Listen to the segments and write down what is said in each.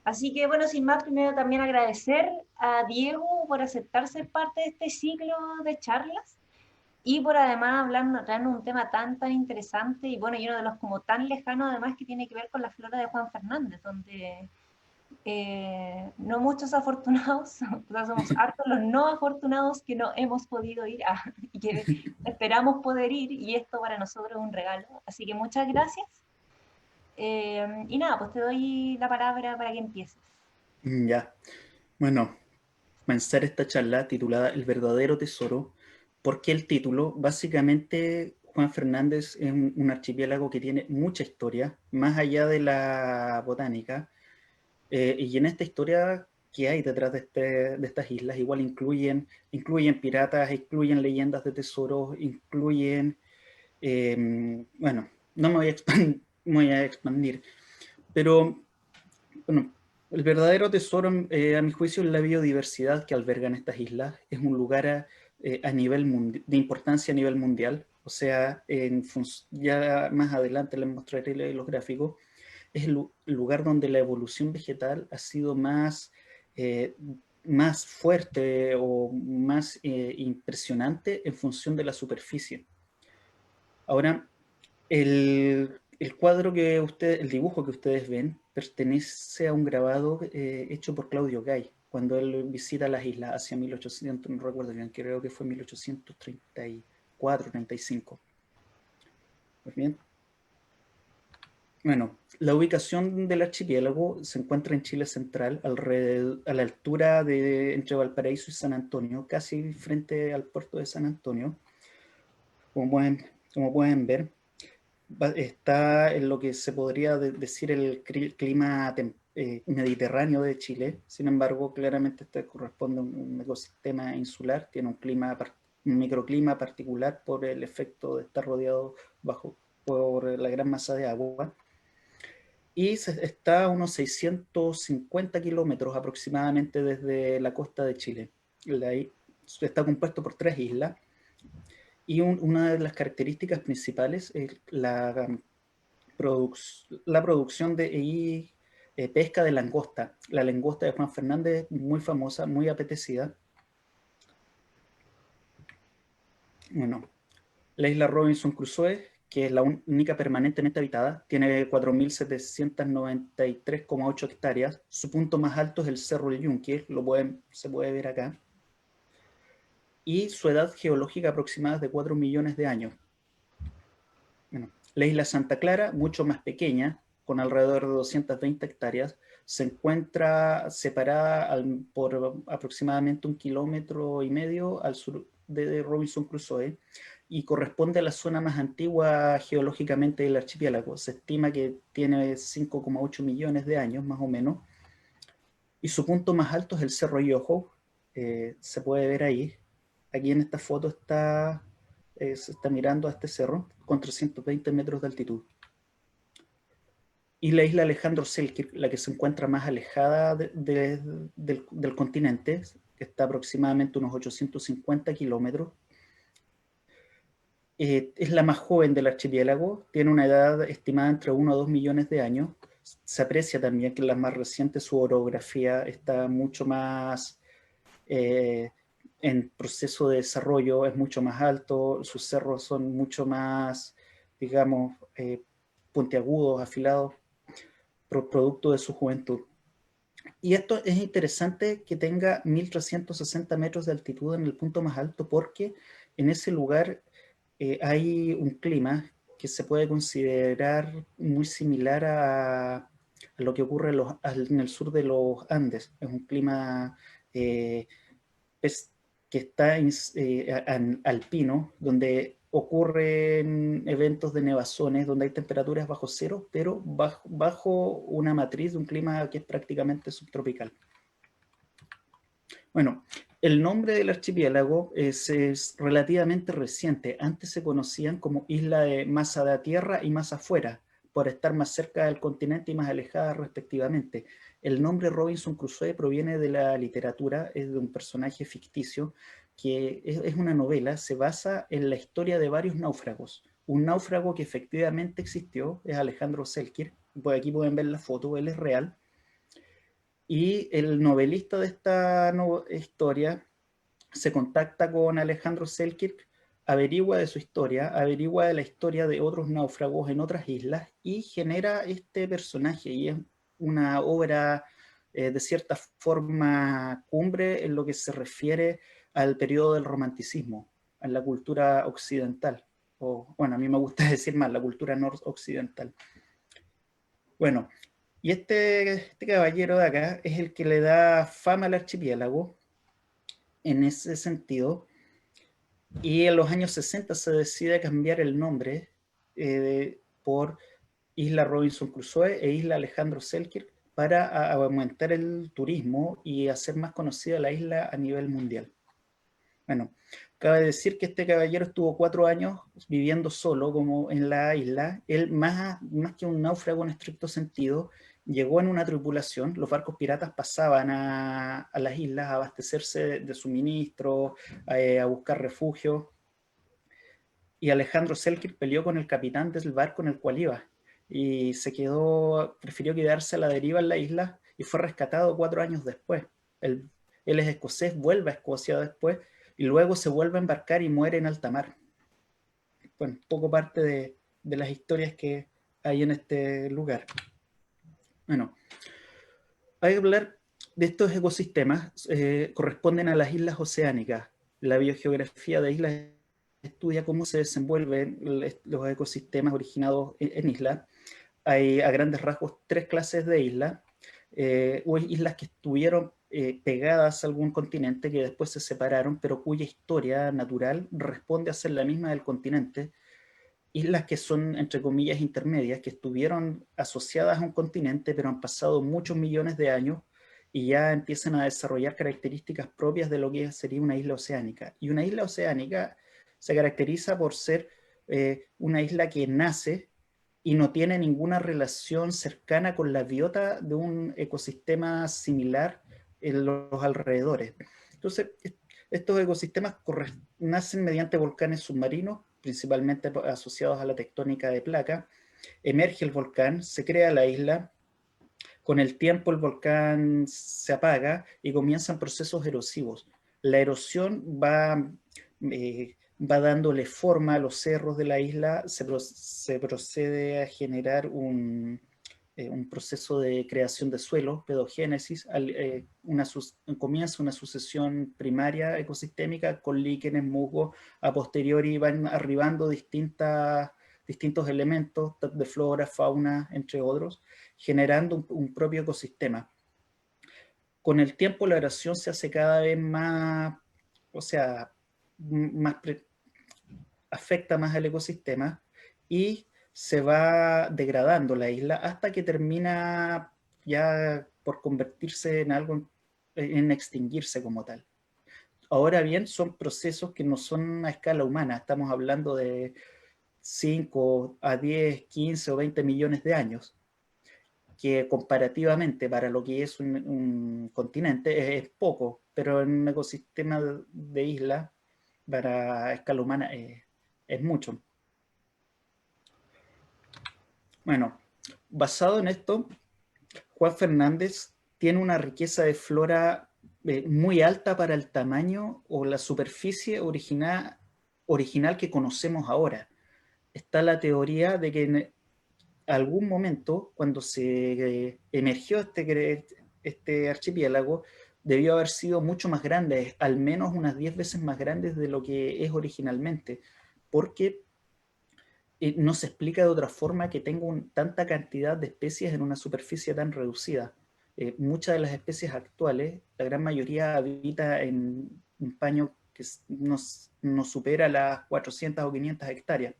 Así que bueno, sin más, primero también agradecer a Diego por aceptar ser parte de este ciclo de charlas y por además hablarnos, traernos un tema tan interesante y bueno, y uno de los como tan lejanos además que tiene que ver con la flora de Juan Fernández, donde no muchos afortunados, o sea, somos hartos los no afortunados que no hemos podido ir y que esperamos poder ir y esto para nosotros es un regalo. Así que muchas gracias. Y nada, pues te doy la palabra para que empieces. Ya, bueno, comenzar esta charla titulada El verdadero tesoro. ¿Por qué el título? Básicamente, Juan Fernández es un archipiélago que tiene mucha historia, más allá de la botánica, y en esta historia que hay detrás de estas islas, igual incluyen piratas, incluyen leyendas de tesoros, incluyen, bueno, no me voy voy a expandir, pero bueno, el verdadero tesoro, a mi juicio, es la biodiversidad que albergan estas islas. Es un lugar a nivel de importancia a nivel mundial. O sea, ya más adelante les mostraré los gráficos. Es el lugar donde la evolución vegetal ha sido eh, más fuerte o más impresionante en función de la superficie. Ahora, el cuadro el dibujo que ustedes ven, pertenece a un grabado hecho por Claudio Gay, cuando él visita las islas hacia 1800, no recuerdo bien, creo que fue 1834, 35. Pues bien, bueno, la ubicación del archipiélago se encuentra en Chile central, a la altura entre Valparaíso y San Antonio, casi frente al puerto de San Antonio, como como pueden ver. Está en lo que se podría decir el clima mediterráneo de Chile. Sin embargo, claramente este corresponde a un ecosistema insular, tiene un microclima particular por el efecto de estar rodeado por la gran masa de agua. Y está a unos 650 kilómetros aproximadamente desde la costa de Chile. Está compuesto por 3 islas, y una de las características principales es la producción de pesca de langosta. La langosta de Juan Fernández, muy famosa, muy apetecida. Bueno, la isla Robinson Crusoe, que es la única permanentemente habitada, tiene 4.793,8 hectáreas. Su punto más alto es el Cerro del Yunque, se puede ver acá. Y su edad geológica aproximada es de 4 millones de años. Bueno, la isla Santa Clara, mucho más pequeña, con alrededor de 220 hectáreas, se encuentra separada por aproximadamente 1,5 kilómetros al sur de Robinson Crusoe y corresponde a la zona más antigua geológicamente del archipiélago. Se estima que tiene 5,8 millones de años, más o menos, y su punto más alto es el Cerro Yoho. Se puede ver ahí. Aquí en esta foto se está mirando a este cerro con 320 metros de altitud. Y la isla Alejandro Selkirk, la que se encuentra más alejada del continente, que está aproximadamente unos 850 kilómetros, es la más joven del archipiélago, tiene una edad estimada entre 1 a 2 millones de años. Se aprecia también que en las más recientes su orografía está mucho más en proceso de desarrollo, es mucho más alto, sus cerros son mucho más, digamos, puntiagudos, afilados, producto de su juventud. Y esto es interesante que tenga 1.360 metros de altitud en el punto más alto, porque en ese lugar hay un clima que se puede considerar muy similar a lo que ocurre en el sur de los Andes. Es un clima eh, que está alpino, donde ocurren eventos de nevazones, donde hay temperaturas bajo cero, pero bajo una matriz de un clima que es prácticamente subtropical. Bueno, el nombre del archipiélago es relativamente reciente. Antes se conocían como isla de masa de tierra y masa afuera, por estar más cerca del continente y más alejada respectivamente. El nombre Robinson Crusoe proviene de la literatura, es de un personaje ficticio que es una novela, se basa en la historia de varios náufragos. Un náufrago que efectivamente existió es Alejandro Selkirk, pues aquí pueden ver la foto, él es real, y el novelista de esta historia se contacta con Alejandro Selkirk, averigua de su historia, averigua de la historia de otros náufragos en otras islas y genera este personaje, y es una obra de cierta forma cumbre en lo que se refiere al periodo del romanticismo, a la cultura occidental, o bueno, a mí me gusta decir más, la cultura noroccidental. Bueno, y este caballero de acá es el que le da fama al archipiélago en ese sentido, y en los años 60 se decide cambiar el nombre por Isla Robinson Crusoe e Isla Alejandro Selkirk para aumentar el turismo y hacer más conocida la isla a nivel mundial. Bueno, cabe decir que este caballero estuvo 4 años viviendo solo como en la isla. Él, más que un náufrago en estricto sentido, llegó en una tripulación. Los barcos piratas pasaban a las islas a abastecerse de suministros, a buscar refugio. Y Alejandro Selkirk peleó con el capitán del barco en el cual iba. Y prefirió quedarse a la deriva en la isla y fue rescatado 4 años después. Él es escocés, vuelve a Escocia después y luego se vuelve a embarcar y muere en alta mar. Bueno, poco parte de las historias que hay en este lugar. Bueno, hay que hablar de estos ecosistemas, corresponden a las islas oceánicas. La biogeografía de islas estudia cómo se desenvuelven los ecosistemas originados en islas. Hay a grandes rasgos 3 clases de islas. O islas que estuvieron pegadas a algún continente que después se separaron, pero cuya historia natural responde a ser la misma del continente. Islas que son, entre comillas, intermedias, que estuvieron asociadas a un continente, pero han pasado muchos millones de años y ya empiezan a desarrollar características propias de lo que sería una isla oceánica. Y una isla oceánica se caracteriza por ser una isla que nace y no tiene ninguna relación cercana con la biota de un ecosistema similar en los alrededores. Entonces, estos ecosistemas nacen mediante volcanes submarinos, principalmente asociados a la tectónica de placas. Emerge el volcán, se crea la isla. Con el tiempo el volcán se apaga y comienzan procesos erosivos. La erosión va dándole forma a los cerros de la isla, se procede a generar un proceso de creación de suelos, pedogénesis, comienza una sucesión primaria ecosistémica con líquenes, musgo, a posteriori van arribando distintos elementos de flora, fauna, entre otros, generando un propio ecosistema. Con el tiempo la erosión se hace cada vez más, o sea, afecta más al ecosistema y se va degradando la isla hasta que termina ya por convertirse en algo, en extinguirse como tal. Ahora bien, son procesos que no son a escala humana, estamos hablando de 5 a 10, 15 o 20 millones de años, que comparativamente para lo que es un continente es poco, pero en un ecosistema de isla, para escala humana, es mucho. Bueno, basado en esto, Juan Fernández tiene una riqueza de flora muy alta para el tamaño o la superficie original que conocemos ahora. Está la teoría de que en algún momento, cuando se emergió este archipiélago, debió haber sido mucho más grande, al menos unas 10 veces más grande de lo que es originalmente, porque no se explica de otra forma que tenga tanta cantidad de especies en una superficie tan reducida. Muchas de las especies actuales, la gran mayoría habita en un paño que no supera las 400 o 500 hectáreas.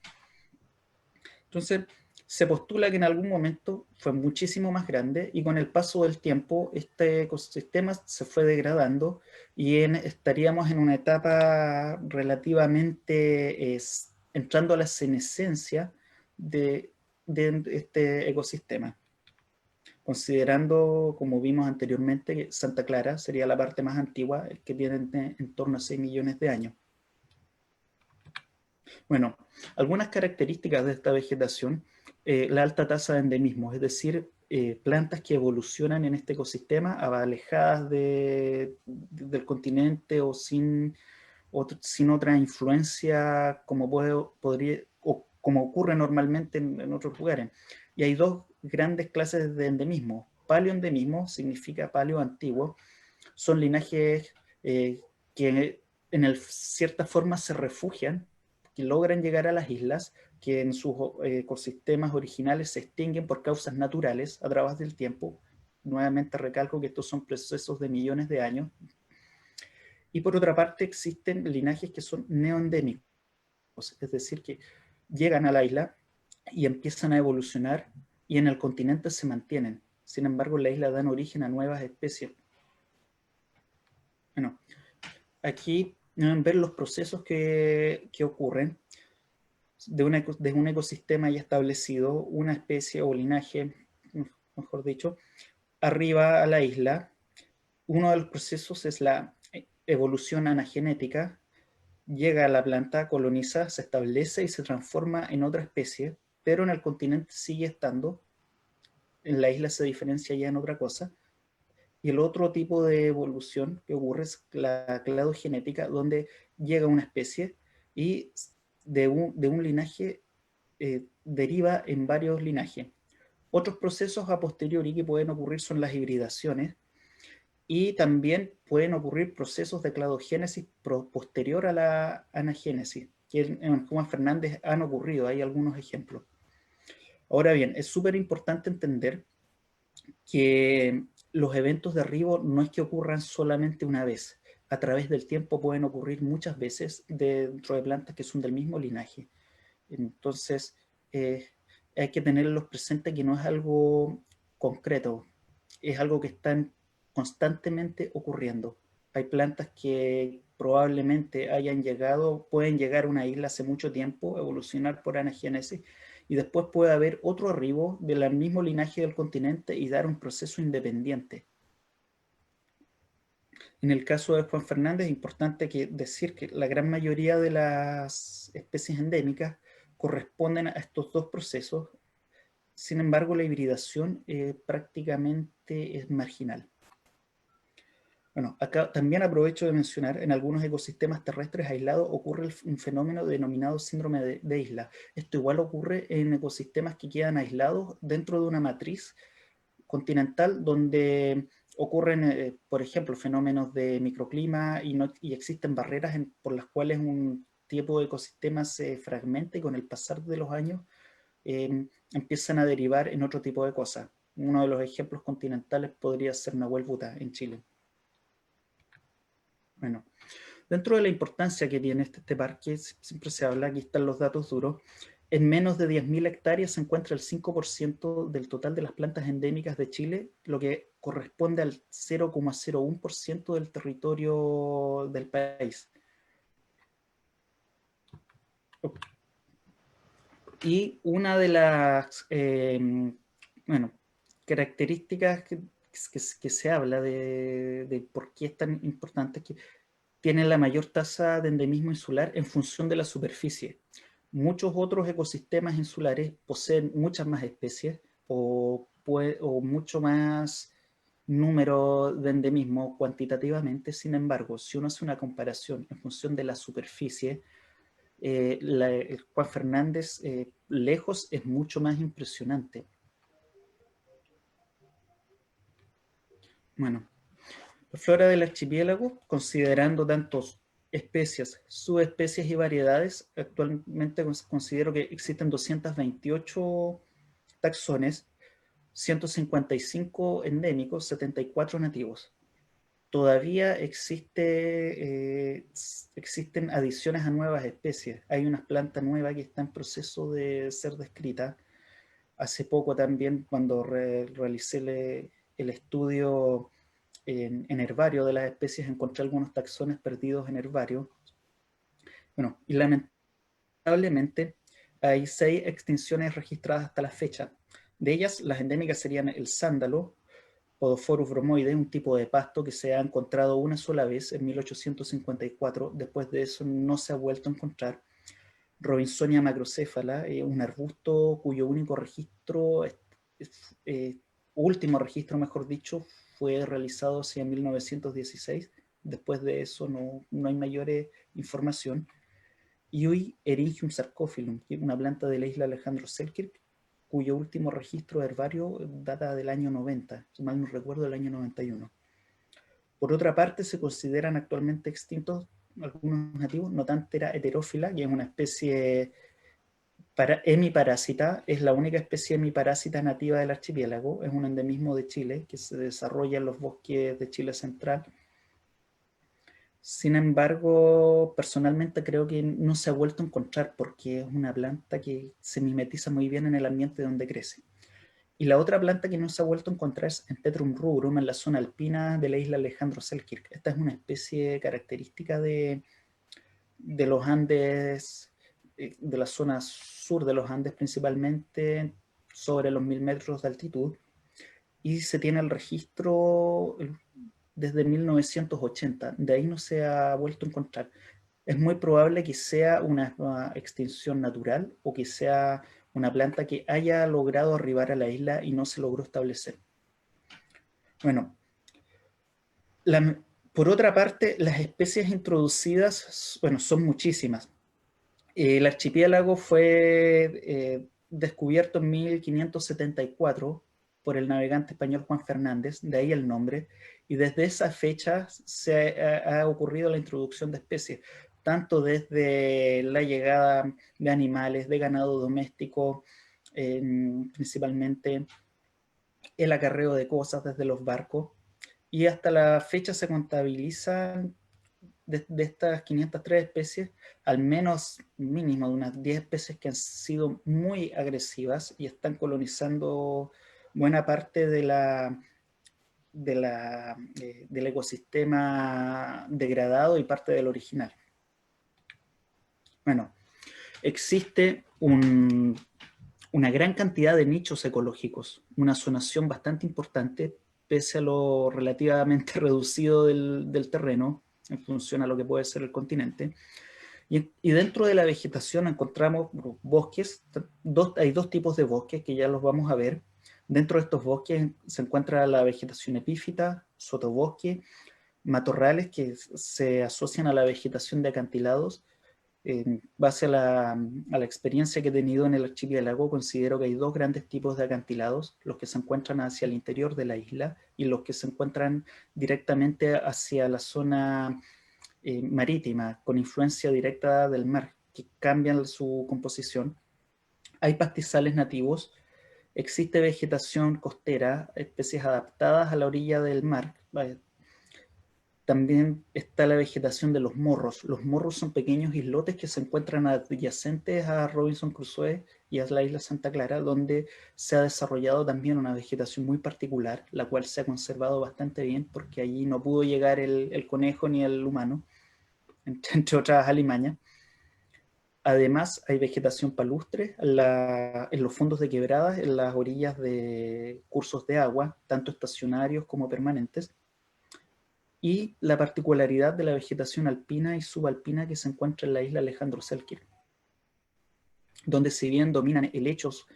Entonces, se postula que en algún momento fue muchísimo más grande y con el paso del tiempo este ecosistema se fue degradando y estaríamos en una etapa relativamente entrando a la senescencia de este ecosistema, considerando, como vimos anteriormente, que Santa Clara sería la parte más antigua, que tiene en torno a 6 millones de años. Bueno, algunas características de esta vegetación la alta tasa de endemismo, es decir, plantas que evolucionan en este ecosistema alejadas del continente o sin otra influencia como podría, o como ocurre normalmente en otros lugares. Y hay dos grandes clases de endemismo. Paleoendemismo significa paleo antiguo, son linajes que en cierta forma se refugian, que logran llegar a las islas, que en sus ecosistemas originales se extinguen por causas naturales a través del tiempo. Nuevamente recalco que estos son procesos de millones de años. Y por otra parte existen linajes que son neoendémicos, es decir, que llegan a la isla y empiezan a evolucionar y en el continente se mantienen. Sin embargo, la isla dan origen a nuevas especies. Bueno, aquí deben ver los procesos que ocurren de un ecosistema ya establecido, una especie o linaje, mejor dicho, arriba a la isla. Uno de los procesos es la evolución anagenética. Llega a la planta, coloniza, se establece y se transforma en otra especie, pero en el continente sigue estando. En la isla se diferencia ya en otra cosa. Y el otro tipo de evolución que ocurre es la cladogenética, donde llega una especie y de un linaje deriva en varios linajes. Otros procesos a posteriori que pueden ocurrir son las hibridaciones y también pueden ocurrir procesos de cladogénesis posterior a la anagénesis, que en Juan Fernández han ocurrido, hay algunos ejemplos. Ahora bien, es súper importante entender que los eventos de arribo no es que ocurran solamente una vez. A través del tiempo pueden ocurrir muchas veces dentro de plantas que son del mismo linaje. Entonces, hay que tenerlos presentes que no es algo concreto, es algo que está constantemente ocurriendo. Hay plantas que probablemente pueden llegar a una isla hace mucho tiempo, evolucionar por anagénesis, y después puede haber otro arribo del mismo linaje del continente y dar un proceso independiente. En el caso de Juan Fernández es importante decir que la gran mayoría de las especies endémicas corresponden a estos dos procesos. Sin embargo, la hibridación prácticamente es marginal. Bueno, acá también aprovecho de mencionar, en algunos ecosistemas terrestres aislados ocurre un fenómeno denominado síndrome de isla. Esto igual ocurre en ecosistemas que quedan aislados dentro de una matriz continental donde ocurren, por ejemplo, fenómenos de microclima y existen barreras por las cuales un tipo de ecosistema se fragmenta y con el pasar de los años empiezan a derivar en otro tipo de cosas. Uno de los ejemplos continentales podría ser Nahuel Buta en Chile. Bueno, dentro de la importancia que tiene este parque, siempre se habla, aquí están los datos duros, en menos de 10.000 hectáreas se encuentra el 5% del total de las plantas endémicas de Chile, lo que corresponde al 0,01% del territorio del país. Y una de las características que se habla de por qué es tan importante es que tienen la mayor tasa de endemismo insular en función de la superficie. Muchos otros ecosistemas insulares poseen muchas más especies o mucho más número de endemismo cuantitativamente. Sin embargo, si uno hace una comparación en función de la superficie, el Juan Fernández lejos es mucho más impresionante. Bueno, la flora del archipiélago, considerando tantos especies, subespecies y variedades, actualmente considero que existen 228 taxones, 155 endémicos, 74 nativos. Todavía existen adiciones a nuevas especies. Hay una planta nueva que está en proceso de ser descrita. Hace poco también, cuando realicé el estudio en herbario de las especies, encontré algunos taxones perdidos en herbario. Bueno, y lamentablemente hay 6 extinciones registradas hasta la fecha. De ellas, las endémicas serían el sándalo, Podophorus bromoide, un tipo de pasto que se ha encontrado una sola vez en 1854. Después de eso no se ha vuelto a encontrar. Robinsonia macrocéfala, un arbusto cuyo único registro, último registro mejor dicho, fue realizado hacia 1916. Después de eso no hay mayores información. Y hoy Eryngium sarcophyllum, una planta de la isla Alejandro Selkirk, cuyo último registro herbario data del año 90, si mal no recuerdo, del año 91. Por otra parte, se consideran actualmente extintos algunos nativos, Notantera heterófila, que es una especie hemiparásita, es la única especie hemiparásita nativa del archipiélago, es un endemismo de Chile que se desarrolla en los bosques de Chile central. Sin embargo, personalmente creo que no se ha vuelto a encontrar porque es una planta que se mimetiza muy bien en el ambiente donde crece. Y la otra planta que no se ha vuelto a encontrar es Empedrum rubrum en la zona alpina de la isla Alejandro Selkirk. Esta es una especie característica de los Andes, de la zona sur de los Andes principalmente, sobre los 1000 metros de altitud, y se tiene el registro desde 1980, de ahí no se ha vuelto a encontrar. Es muy probable que sea una extinción natural o que sea una planta que haya logrado arribar a la isla y no se logró establecer. Bueno, por otra parte, las especies introducidas, bueno, son muchísimas. El archipiélago fue descubierto en 1574 por el navegante español Juan Fernández, de ahí el nombre, y desde esa fecha se ha ocurrido la introducción de especies, tanto desde la llegada de animales, de ganado doméstico, principalmente el acarreo de cosas desde los barcos, y hasta la fecha se contabilizan de estas 503 especies, al menos mínimo de unas 10 especies que han sido muy agresivas y están colonizando buena parte del ecosistema degradado y parte del original. Bueno, existe una gran cantidad de nichos ecológicos, una zonación bastante importante, pese a lo relativamente reducido del terreno, en función a lo que puede ser el continente. Y dentro de la vegetación encontramos bosques, hay dos tipos de bosques que ya los vamos a ver. Dentro de estos bosques se encuentra la vegetación epífita, sotobosque, matorrales que se asocian a la vegetación de acantilados. En base a la experiencia que he tenido en el archipiélago, considero que hay dos grandes tipos de acantilados, los que se encuentran hacia el interior de la isla y los que se encuentran directamente hacia la zona marítima, con influencia directa del mar, que cambian su composición. Hay pastizales nativos, existe vegetación costera, especies adaptadas a la orilla del mar. También está la vegetación de los morros. Los morros son pequeños islotes que se encuentran adyacentes a Robinson Crusoe y a la isla Santa Clara, donde se ha desarrollado también una vegetación muy particular, la cual se ha conservado bastante bien porque allí no pudo llegar el conejo ni el humano, entre otras alimañas. Además, hay vegetación palustre en los fondos de quebradas, en las orillas de cursos de agua, tanto estacionarios como permanentes. Y la particularidad de la vegetación alpina y subalpina que se encuentra en la isla Alejandro Selkirk, donde si bien dominan helechos,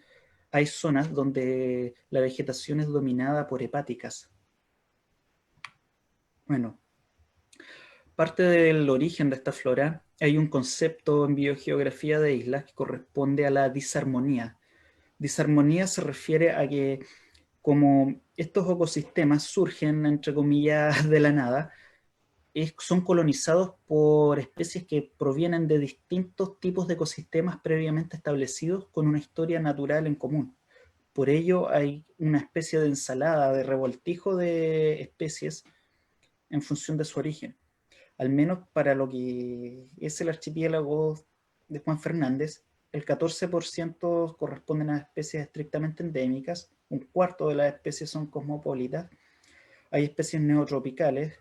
hay zonas donde la vegetación es dominada por hepáticas. Bueno, parte del origen de esta flora, hay un concepto en biogeografía de islas que corresponde a la disarmonía. Disarmonía se refiere a que como estos ecosistemas surgen, entre comillas, de la nada, son colonizados por especies que provienen de distintos tipos de ecosistemas previamente establecidos con una historia natural en común. Por ello hay una especie de ensalada, de revoltijo de especies en función de su origen. Al menos para lo que es el archipiélago de Juan Fernández, el 14% corresponden a especies estrictamente endémicas, un cuarto de las especies son cosmopolitas, hay especies neotropicales,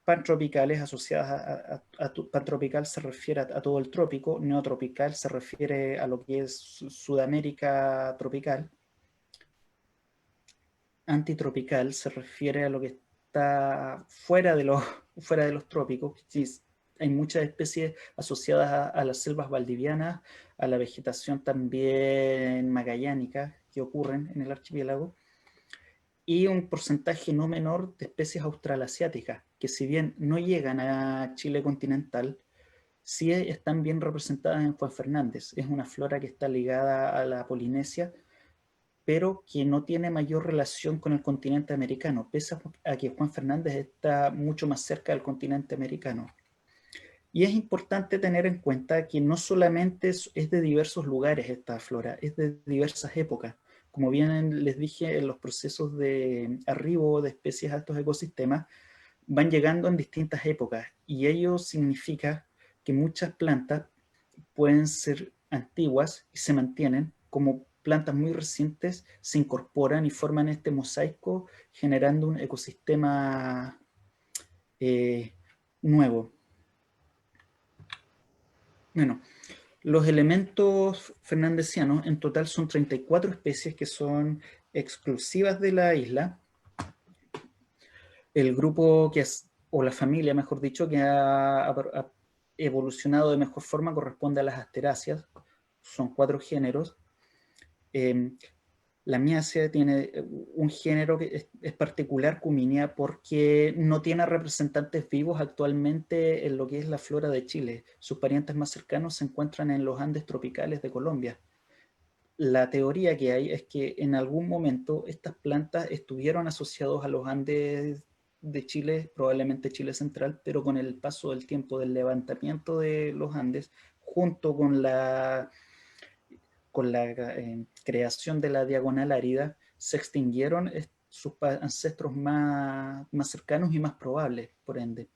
pantropicales asociadas pantropical se refiere a todo el trópico, neotropical se refiere a lo que es Sudamérica tropical, antitropical se refiere a lo que está fuera de los trópicos, hay muchas especies asociadas a las selvas valdivianas, a la vegetación también magallánica que ocurren en el archipiélago, y un porcentaje no menor de especies australasiáticas, que si bien no llegan a Chile continental, sí están bien representadas en Juan Fernández. Es una flora que está ligada a la Polinesia, pero que no tiene mayor relación con el continente americano, pese a que Juan Fernández está mucho más cerca del continente americano. Y es importante tener en cuenta que no solamente es de diversos lugares esta flora, es de diversas épocas. Como bien les dije, en los procesos de arribo de especies a estos ecosistemas van llegando en distintas épocas, y ello significa que muchas plantas pueden ser antiguas y se mantienen, como plantas muy recientes se incorporan y forman este mosaico, generando un ecosistema nuevo. Bueno, los elementos fernandesianos en total son 34 especies que son exclusivas de la isla. El grupo que es, o la familia, mejor dicho, que ha evolucionado de mejor forma corresponde a las asteráceas. Son 4 géneros. La miacia tiene un género que es particular, Cuminia, porque no tiene representantes vivos actualmente en lo que es la flora de Chile. Sus parientes más cercanos se encuentran en los Andes tropicales de Colombia. La teoría que hay es que en algún momento estas plantas estuvieron asociados a los Andes de Chile, probablemente Chile central, pero con el paso del tiempo, del levantamiento de los Andes, junto con la creación de la diagonal árida, se extinguieron sus ancestros más cercanos y más probables, por ende.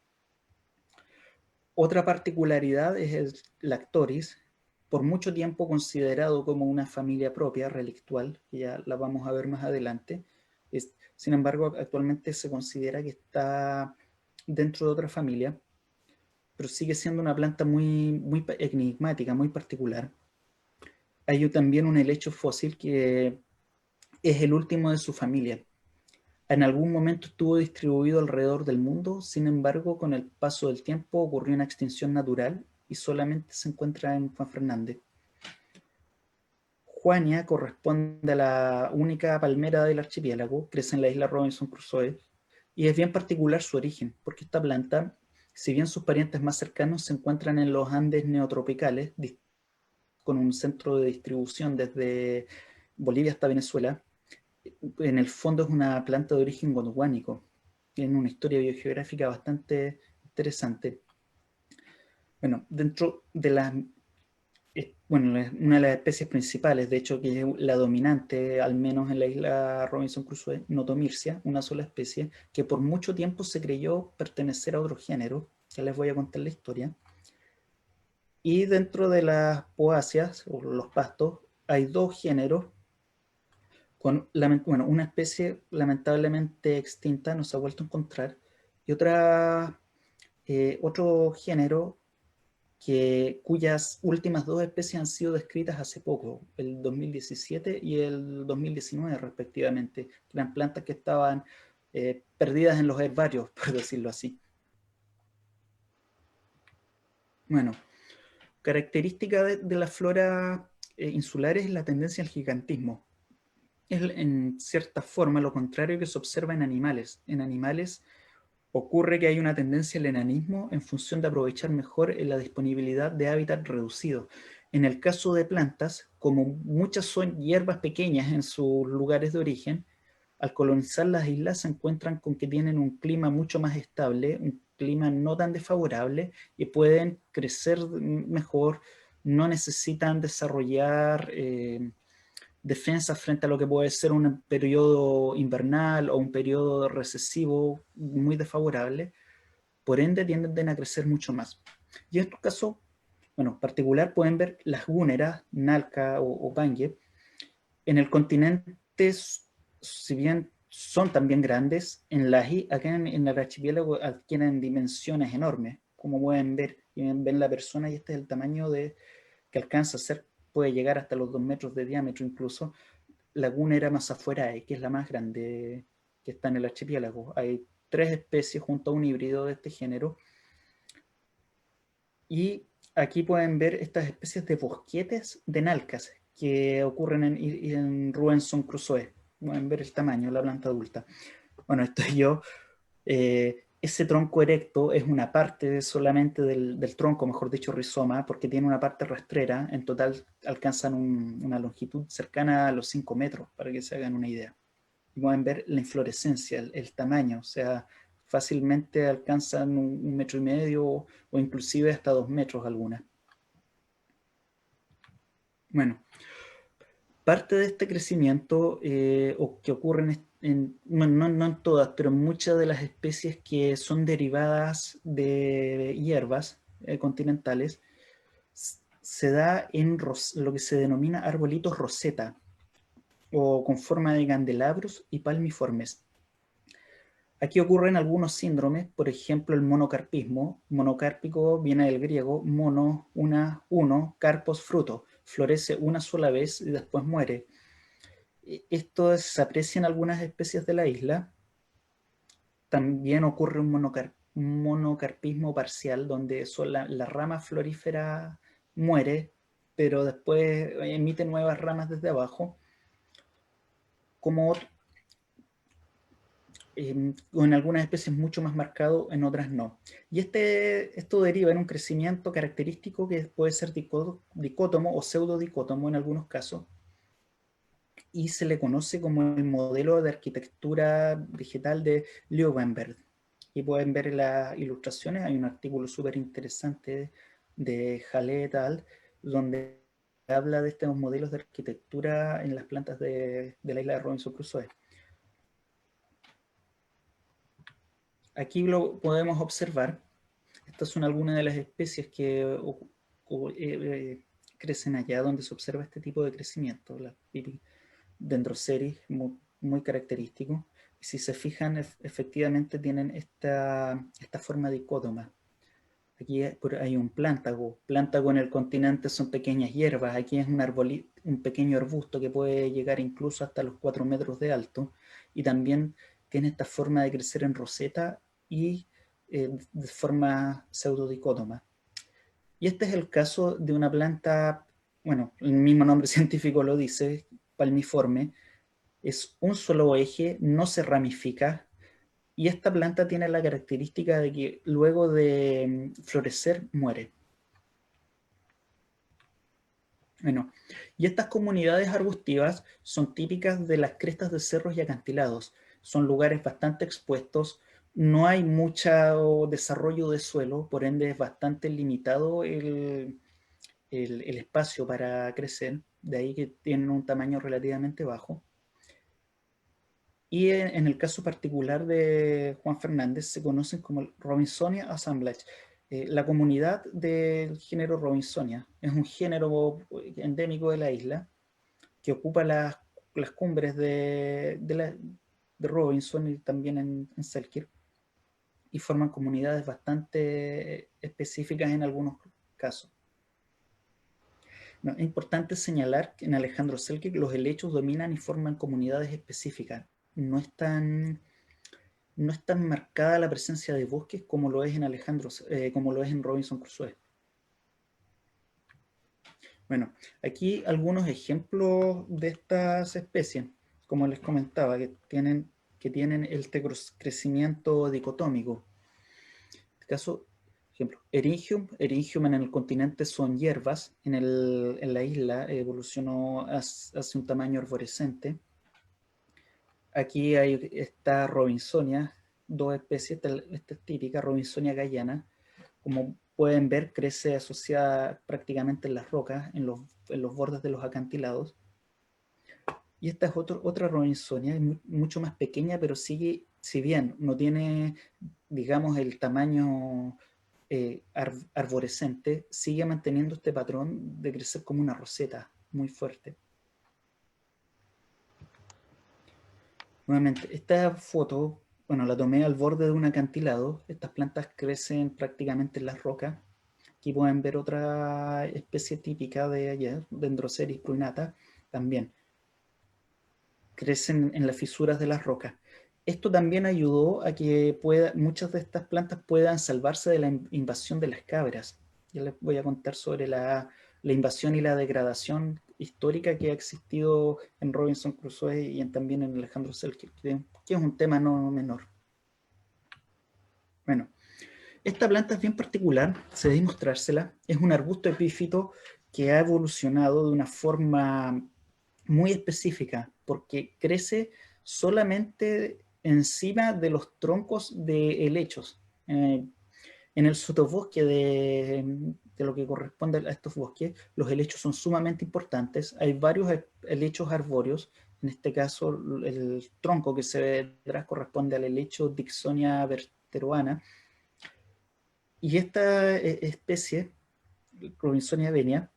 Otra particularidad es el Lactoris, por mucho tiempo considerado como una familia propia, relictual, que ya la vamos a ver más adelante. Sin embargo, actualmente se considera que está dentro de otra familia, pero sigue siendo una planta muy enigmática, muy particular. Hay también un helecho fósil que es el último de su familia. En algún momento estuvo distribuido alrededor del mundo, sin embargo, con el paso del tiempo ocurrió una extinción natural y solamente se encuentra en Juan Fernández. Juania corresponde a la única palmera del archipiélago, crece en la isla Robinson Crusoe, y es bien particular su origen, porque esta planta, si bien sus parientes más cercanos se encuentran en los Andes neotropicales, con un centro de distribución desde Bolivia hasta Venezuela, en el fondo es una planta de origen gondwanánico. Tiene una historia biogeográfica bastante interesante. Bueno, dentro de las, una de las especies principales, de hecho que es la dominante, al menos en la isla Robinson Crusoe, Notomircia, una sola especie, que por mucho tiempo se creyó pertenecer a otro género, ya les voy a contar la historia. Y dentro de las poáceas, o los pastos, hay 2 géneros, con una especie lamentablemente extinta, no se ha vuelto a encontrar, y otro género cuyas últimas 2 especies han sido descritas hace poco, el 2017 y el 2019 respectivamente, que eran plantas que estaban perdidas en los herbarios, por decirlo así. Bueno, característica de la flora insular es la tendencia al gigantismo. Es en cierta forma lo contrario que se observa en animales. En animales ocurre que hay una tendencia al enanismo en función de aprovechar mejor la disponibilidad de hábitat reducido. En el caso de plantas, como muchas son hierbas pequeñas en sus lugares de origen, al colonizar las islas se encuentran con que tienen un clima mucho más estable, un clima no tan desfavorable, y pueden crecer mejor, no necesitan desarrollar defensas frente a lo que puede ser un periodo invernal o un periodo recesivo muy desfavorable, por ende tienden a crecer mucho más. Y en estos casos, bueno, en particular pueden ver las gúneras, Nalca o Pange, en el continente, si bien son también grandes, acá en el archipiélago adquieren dimensiones enormes, como pueden ver, y ven la persona, y este es el tamaño que alcanza a ser, puede llegar hasta los 2 metros de diámetro incluso. La gúnera más afuera, que es la más grande que está en el archipiélago. Hay 3 especies junto a un híbrido de este género. Y aquí pueden ver estas especies de bosquetes de nalcas que ocurren en Robinson Crusoe. Pueden ver el tamaño de la planta adulta. Bueno, esto yo. Ese tronco erecto es una parte solamente del tronco, mejor dicho, rizoma, porque tiene una parte rastrera. En total alcanzan una longitud cercana a los 5 metros, para que se hagan una idea. Y pueden ver la inflorescencia, el tamaño, o sea, fácilmente alcanzan 1,5 metros o inclusive hasta 2 metros algunas. Bueno, parte de este crecimiento o que ocurre no en todas, pero en muchas de las especies que son derivadas de hierbas continentales, se da en lo que se denomina arbolitos roseta o con forma de candelabros y palmiformes. Aquí ocurren algunos síndromes, por ejemplo el monocarpismo. Monocárpico viene del griego mono, uno, carpos, fruto. Florece una sola vez y después muere. Esto se aprecia en algunas especies de la isla. También ocurre un monocarpismo parcial, donde la rama florífera muere, pero después emite nuevas ramas desde abajo, como en algunas especies mucho más marcado, en otras no. Y esto deriva en un crecimiento característico que puede ser dicótomo o pseudodicótomo en algunos casos, y se le conoce como el modelo de arquitectura vegetal de Löwenberg. Y pueden ver en las ilustraciones, hay un artículo súper interesante de Halle et al., donde habla de estos modelos de arquitectura en las plantas de la isla de Robinson Crusoe. Aquí lo podemos observar. Estas son algunas de las especies que crecen allá donde se observa este tipo de crecimiento, las Dendroceris, muy característico. Y si se fijan, efectivamente tienen esta forma dicótoma. Aquí hay un plántago. Plántago en el continente son pequeñas hierbas. Aquí es un pequeño arbusto que puede llegar incluso hasta los 4 metros de alto. Y también tiene esta forma de crecer en roseta y de forma pseudodicótoma. Y este es el caso de una planta, bueno, el mismo nombre científico lo dice, palmiforme. Es un solo eje, no se ramifica, y esta planta tiene la característica de que luego de florecer muere. Bueno, y estas comunidades arbustivas son típicas de las crestas de cerros y acantilados. Son lugares bastante expuestos, no hay mucho desarrollo de suelo, por ende es bastante limitado el espacio para crecer, de ahí que tienen un tamaño relativamente bajo. Y en el caso particular de Juan Fernández se conocen como Robinsonia assemblage. La comunidad del género Robinsonia es un género endémico de la isla que ocupa las cumbres de Robinson y también en Selkirk, y forman comunidades bastante específicas en algunos casos. No, es importante señalar que en Alejandro Selkirk los helechos dominan y forman comunidades específicas. No es tan marcada la presencia de bosques como lo es como lo es en Robinson Crusoe. Bueno, aquí algunos ejemplos de estas especies, como les comentaba, que tienen este crecimiento dicotómico. En este caso, ejemplo, Eryngium en el continente son hierbas, en la isla evolucionó hacia un tamaño arborescente. Aquí está Robinsonia, dos especies, esta es típica, Robinsonia guyana. Como pueden ver, crece asociada prácticamente en las rocas, en los bordes de los acantilados. Y esta es otra Robinsonia, es mucho más pequeña, pero sigue, si bien no tiene, digamos, el tamaño arborescente, sigue manteniendo este patrón de crecer como una roseta muy fuerte. Nuevamente, esta foto, bueno, la tomé al borde de un acantilado. Estas plantas crecen prácticamente en las rocas. Aquí pueden ver otra especie típica de allá, Dendroceris pruinata, también crecen en las fisuras de las rocas. Esto también ayudó a que muchas de estas plantas puedan salvarse de la invasión de las cabras, Ya les voy a contar sobre la invasión y la degradación histórica que ha existido en Robinson Crusoe y también en Alejandro Selkirk, que es un tema no menor. Bueno, esta planta es bien particular, se debe mostrársela. Es un arbusto epífito que ha evolucionado de una forma muy específica, porque crece solamente encima de los troncos de helechos. En el sotobosque de lo que corresponde a estos bosques, los helechos son sumamente importantes. Hay varios helechos arbóreos. En este caso, el tronco que se ve detrás corresponde al helecho Dicksonia verteruana. Y esta especie, Robinsonia venia,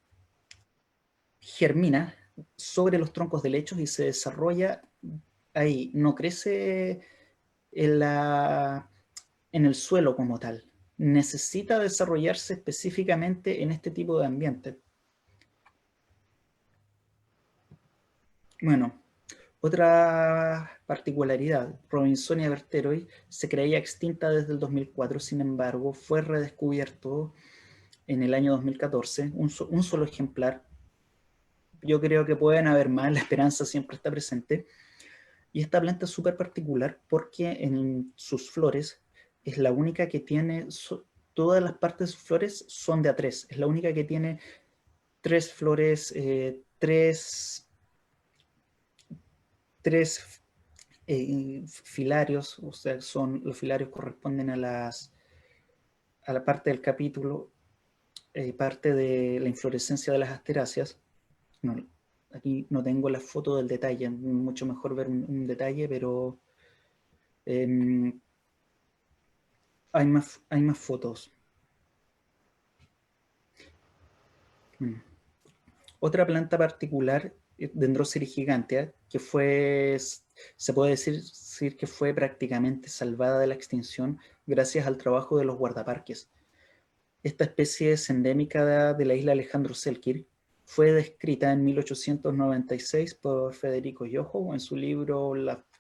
germina sobre los troncos de helechos y se desarrolla ahí. No crece en el suelo como tal. Necesita desarrollarse específicamente en este tipo de ambiente. Bueno, otra particularidad, Robinsonia verteroi se creía extinta desde el 2004, sin embargo, fue redescubierto en el año 2014, un solo ejemplar. Yo creo que pueden haber más, la esperanza siempre está presente. Y esta planta es súper particular porque en sus flores es la única que tiene, todas las partes de sus flores son de a tres. Es la única que tiene tres flores, tres filarios, o sea, los filarios corresponden a la parte del capítulo, parte de la inflorescencia de las asteráceas. No, aquí no tengo la foto del detalle, mucho mejor ver un detalle, pero hay más fotos. Otra planta particular, Dendroceres gigantea, que se puede decir que fue prácticamente salvada de la extinción gracias al trabajo de los guardaparques. Esta especie es endémica de la isla Alejandro Selkirk. Fue descrita en 1896 por Federico Yoho en su libro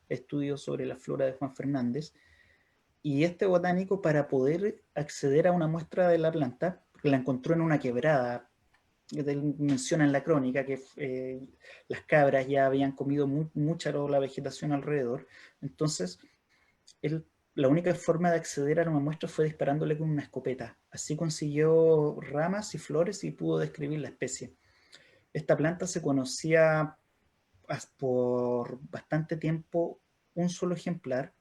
Estudios sobre la flora de Juan Fernández. Y este botánico, para poder acceder a una muestra de la planta, la encontró en una quebrada. Menciona en la crónica que las cabras ya habían comido mucha la vegetación alrededor. Entonces, la única forma de acceder a una muestra fue disparándole con una escopeta. Así consiguió ramas y flores y pudo describir la especie. Esta planta se conocía por bastante tiempo un solo ejemplar,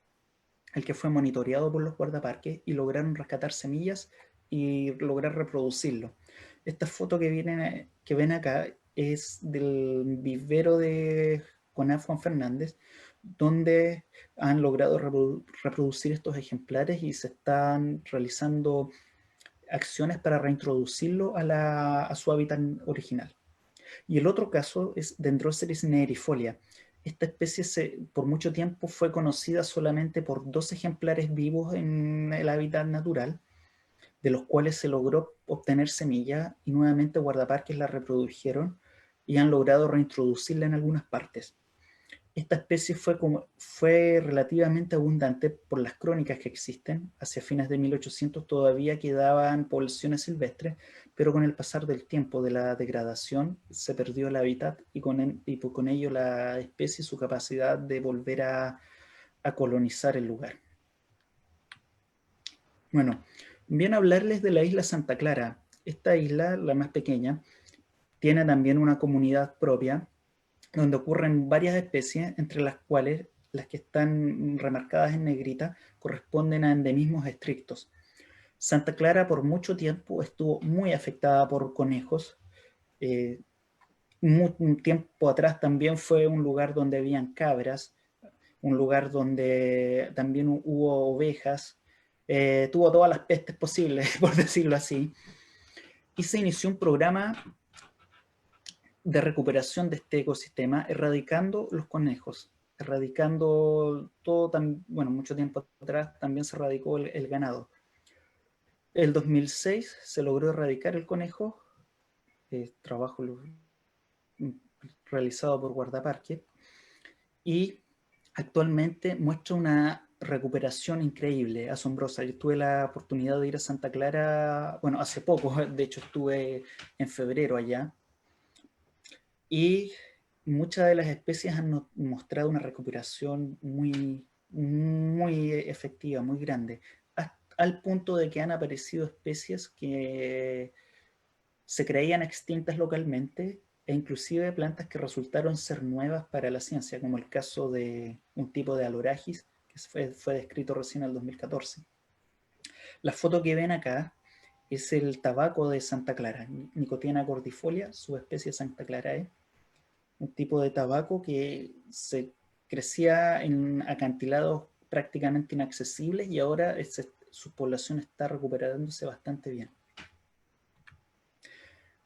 el que fue monitoreado por los guardaparques y lograron rescatar semillas y lograr reproducirlo. Esta foto que ven acá es del vivero de CONAF Juan Fernández, donde han logrado reproducir estos ejemplares y se están realizando acciones para reintroducirlo a su hábitat original. Y el otro caso es Dendroceres negrifolia. Esta especie por mucho tiempo fue conocida solamente por 2 ejemplares vivos en el hábitat natural, de los cuales se logró obtener semilla y nuevamente guardaparques la reprodujeron y han logrado reintroducirla en algunas partes. Esta especie fue relativamente abundante por las crónicas que existen. Hacia fines de 1800 todavía quedaban poblaciones silvestres, pero con el pasar del tiempo de la degradación se perdió el hábitat y con ello la especie y su capacidad de volver a colonizar el lugar. Bueno, bien hablarles de la isla Santa Clara. Esta isla, la más pequeña, tiene también una comunidad propia donde ocurren varias especies, entre las cuales las que están remarcadas en negrita corresponden a endemismos estrictos. Santa Clara por mucho tiempo estuvo muy afectada por conejos. Un tiempo atrás también fue un lugar donde habían cabras, un lugar donde también hubo ovejas, tuvo todas las pestes posibles, por decirlo así, y se inició un programa de recuperación de este ecosistema, erradicando los conejos, erradicando todo, bueno, mucho tiempo atrás también se erradicó el ganado. El 2006 se logró erradicar el conejo, trabajo realizado por guardaparque, y actualmente muestra recuperación increíble, asombrosa. Yo tuve la oportunidad de ir a Santa Clara, bueno, hace poco, de hecho estuve en febrero allá, y muchas de las especies han mostrado una recuperación muy efectiva, muy grande, al punto de que han aparecido especies que se creían extintas localmente e inclusive plantas que resultaron ser nuevas para la ciencia, como el caso de un tipo de Aloragis que fue descrito recién en el 2014. La foto que ven acá es el tabaco de Santa Clara, Nicotiana cordifolia, subespecie Santa Clara, un tipo de tabaco que se crecía en acantilados prácticamente inaccesibles y ahora su población está recuperándose bastante bien.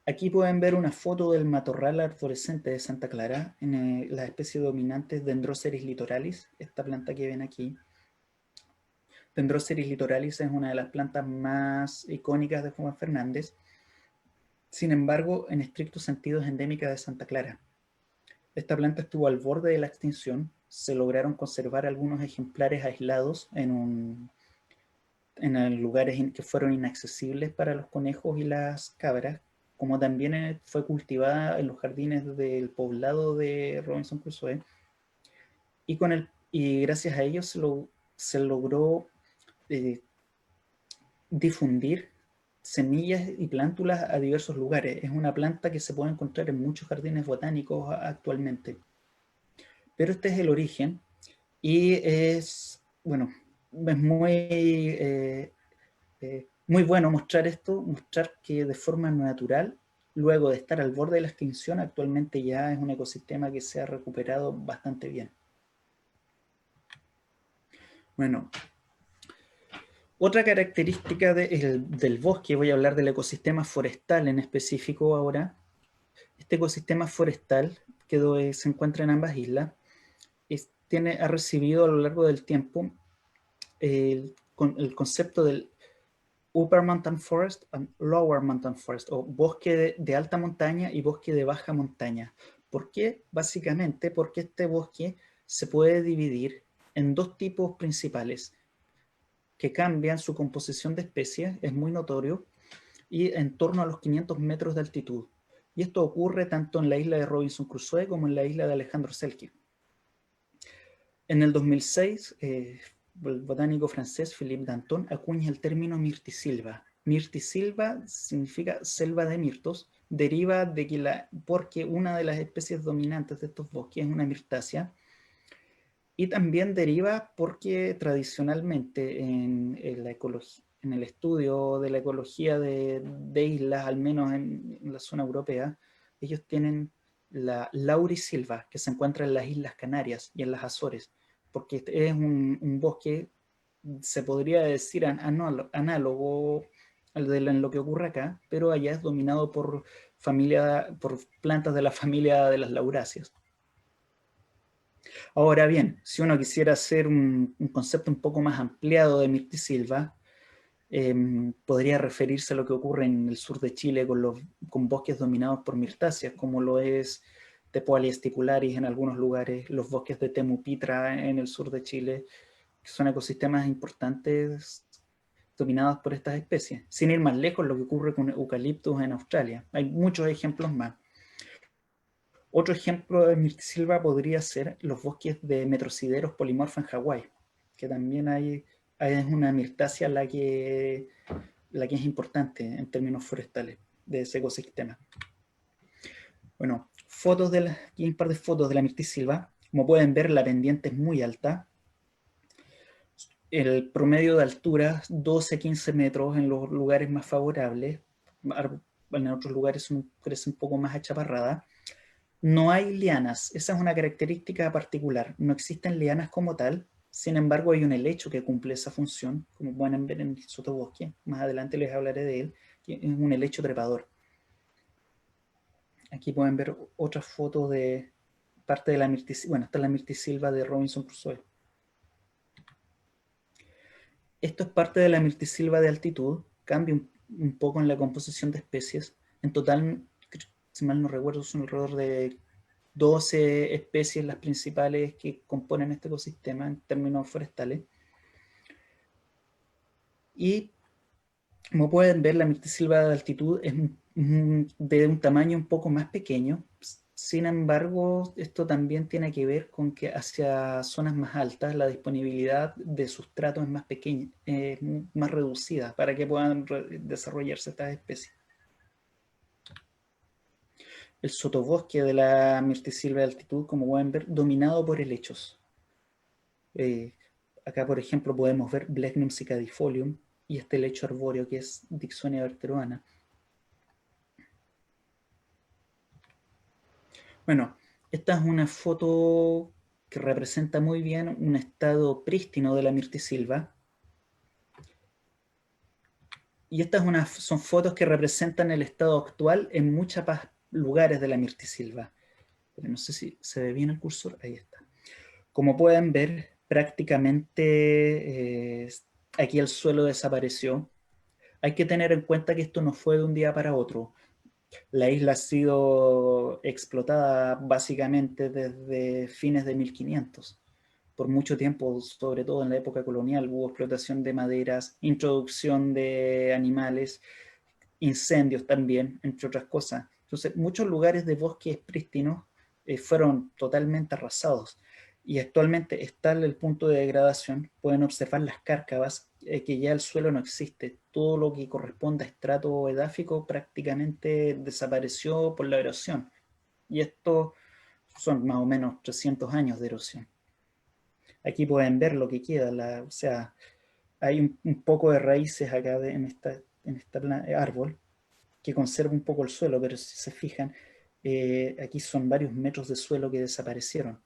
Aquí pueden ver una foto del matorral arborescente de Santa Clara, en la especie dominante Dendroceris litoralis, esta planta que ven aquí. Dendroceris litoralis es una de las plantas más icónicas de Juan Fernández. Sin embargo, en estricto sentido es endémica de Santa Clara. Esta planta estuvo al borde de la extinción. Se lograron conservar algunos ejemplares aislados en lugares que fueron inaccesibles para los conejos y las cabras, como también fue cultivada en los jardines del poblado de Robinson Crusoe. Y gracias a ello se logró difundir semillas y plántulas a diversos lugares. Es una planta que se puede encontrar en muchos jardines botánicos actualmente. Pero este es el origen y es muy bueno mostrar esto, mostrar que de forma natural, luego de estar al borde de la extinción, actualmente ya es un ecosistema que se ha recuperado bastante bien. Bueno, otra característica del bosque, voy a hablar del ecosistema forestal en específico ahora. Este ecosistema forestal que se encuentra en ambas islas ha recibido a lo largo del tiempo el concepto del Upper Mountain Forest and Lower Mountain Forest, o bosque de alta montaña y bosque de baja montaña. ¿Por qué? Básicamente porque este bosque se puede dividir en dos tipos principales que cambian su composición de especies, es muy notorio, y en torno a los 500 metros de altitud. Y esto ocurre tanto en la isla de Robinson Crusoe como en la isla de Alejandro Selkirk. En el 2006, el botánico francés Philippe Danton acuña el término mirtisilva. Mirtisilva significa selva de mirtos, deriva de que porque una de las especies dominantes de estos bosques es una mirtácea, y también deriva porque tradicionalmente en el estudio de la ecología de islas, al menos en la zona europea, ellos tienen la laurisilva, que se encuentra en las Islas Canarias y en las Azores, porque es un bosque, se podría decir análogo en lo que ocurre acá, pero allá es dominado por plantas de la familia de las lauráceas. Ahora bien, si uno quisiera hacer un concepto un poco más ampliado de mirtisilva, podría referirse a lo que ocurre en el sur de Chile con bosques dominados por mirtáceas, como lo es Tepoalia estipularis en algunos lugares, los bosques de Temupitra en el sur de Chile, que son ecosistemas importantes dominados por estas especies. Sin ir más lejos, lo que ocurre con eucaliptus en Australia. Hay muchos ejemplos más. Otro ejemplo de mirtisilva podría ser los bosques de metrosideros polimorfa en Hawái, que también es una mirtácea la que es importante en términos forestales de ese ecosistema. Bueno, aquí hay un par de fotos de la mirtisilva. Como pueden ver, la pendiente es muy alta. El promedio de altura, 12-15 metros en los lugares más favorables. En otros lugares crece un poco más achaparrada. No hay lianas, esa es una característica particular. No existen lianas como tal, sin embargo hay un helecho que cumple esa función, como pueden ver en el sotobosque. Más adelante les hablaré de él, que es un helecho trepador. Aquí pueden ver otra foto de parte de la mirtisilva. Bueno, esta es la mirtisilva de Robinson Crusoe. Esto es parte de la mirtisilva de altitud, cambia un poco en la composición de especies. En total, si mal no recuerdo, son alrededor de 12 especies las principales que componen este ecosistema en términos forestales. Y como pueden ver, la mirtisilva de altitud es de un tamaño un poco más pequeño. Sin embargo, esto también tiene que ver con que hacia zonas más altas la disponibilidad de sustrato es más pequeña, más reducida para que puedan desarrollarse estas especies. El sotobosque de la mirtisilva de altitud, como pueden ver, dominado por helechos. Acá, por ejemplo, podemos ver Blechnum cicadifolium y este helecho arbóreo que es Dicksonia verteruana. Bueno, esta es una foto que representa muy bien un estado prístino de la mirtisilva. Y estas son fotos que representan el estado actual en muchos lugares de la mirtisilva. Pero no sé si se ve bien el cursor, ahí está. Como pueden ver, prácticamente aquí el suelo desapareció. Hay que tener en cuenta que esto no fue de un día para otro. La isla ha sido explotada básicamente desde fines de 1500. Por mucho tiempo, sobre todo en la época colonial, hubo explotación de maderas, introducción de animales, incendios también, entre otras cosas. Entonces, muchos lugares de bosques prístinos fueron totalmente arrasados y actualmente está en el punto de degradación. Pueden observar las cárcavas, que ya el suelo no existe. Todo lo que corresponde a estrato edáfico prácticamente desapareció por la erosión. Y esto son más o menos 300 años de erosión. Aquí pueden ver lo que queda, o sea, hay un poco de raíces acá en este árbol que conserva un poco el suelo, pero si se fijan, aquí son varios metros de suelo que desaparecieron.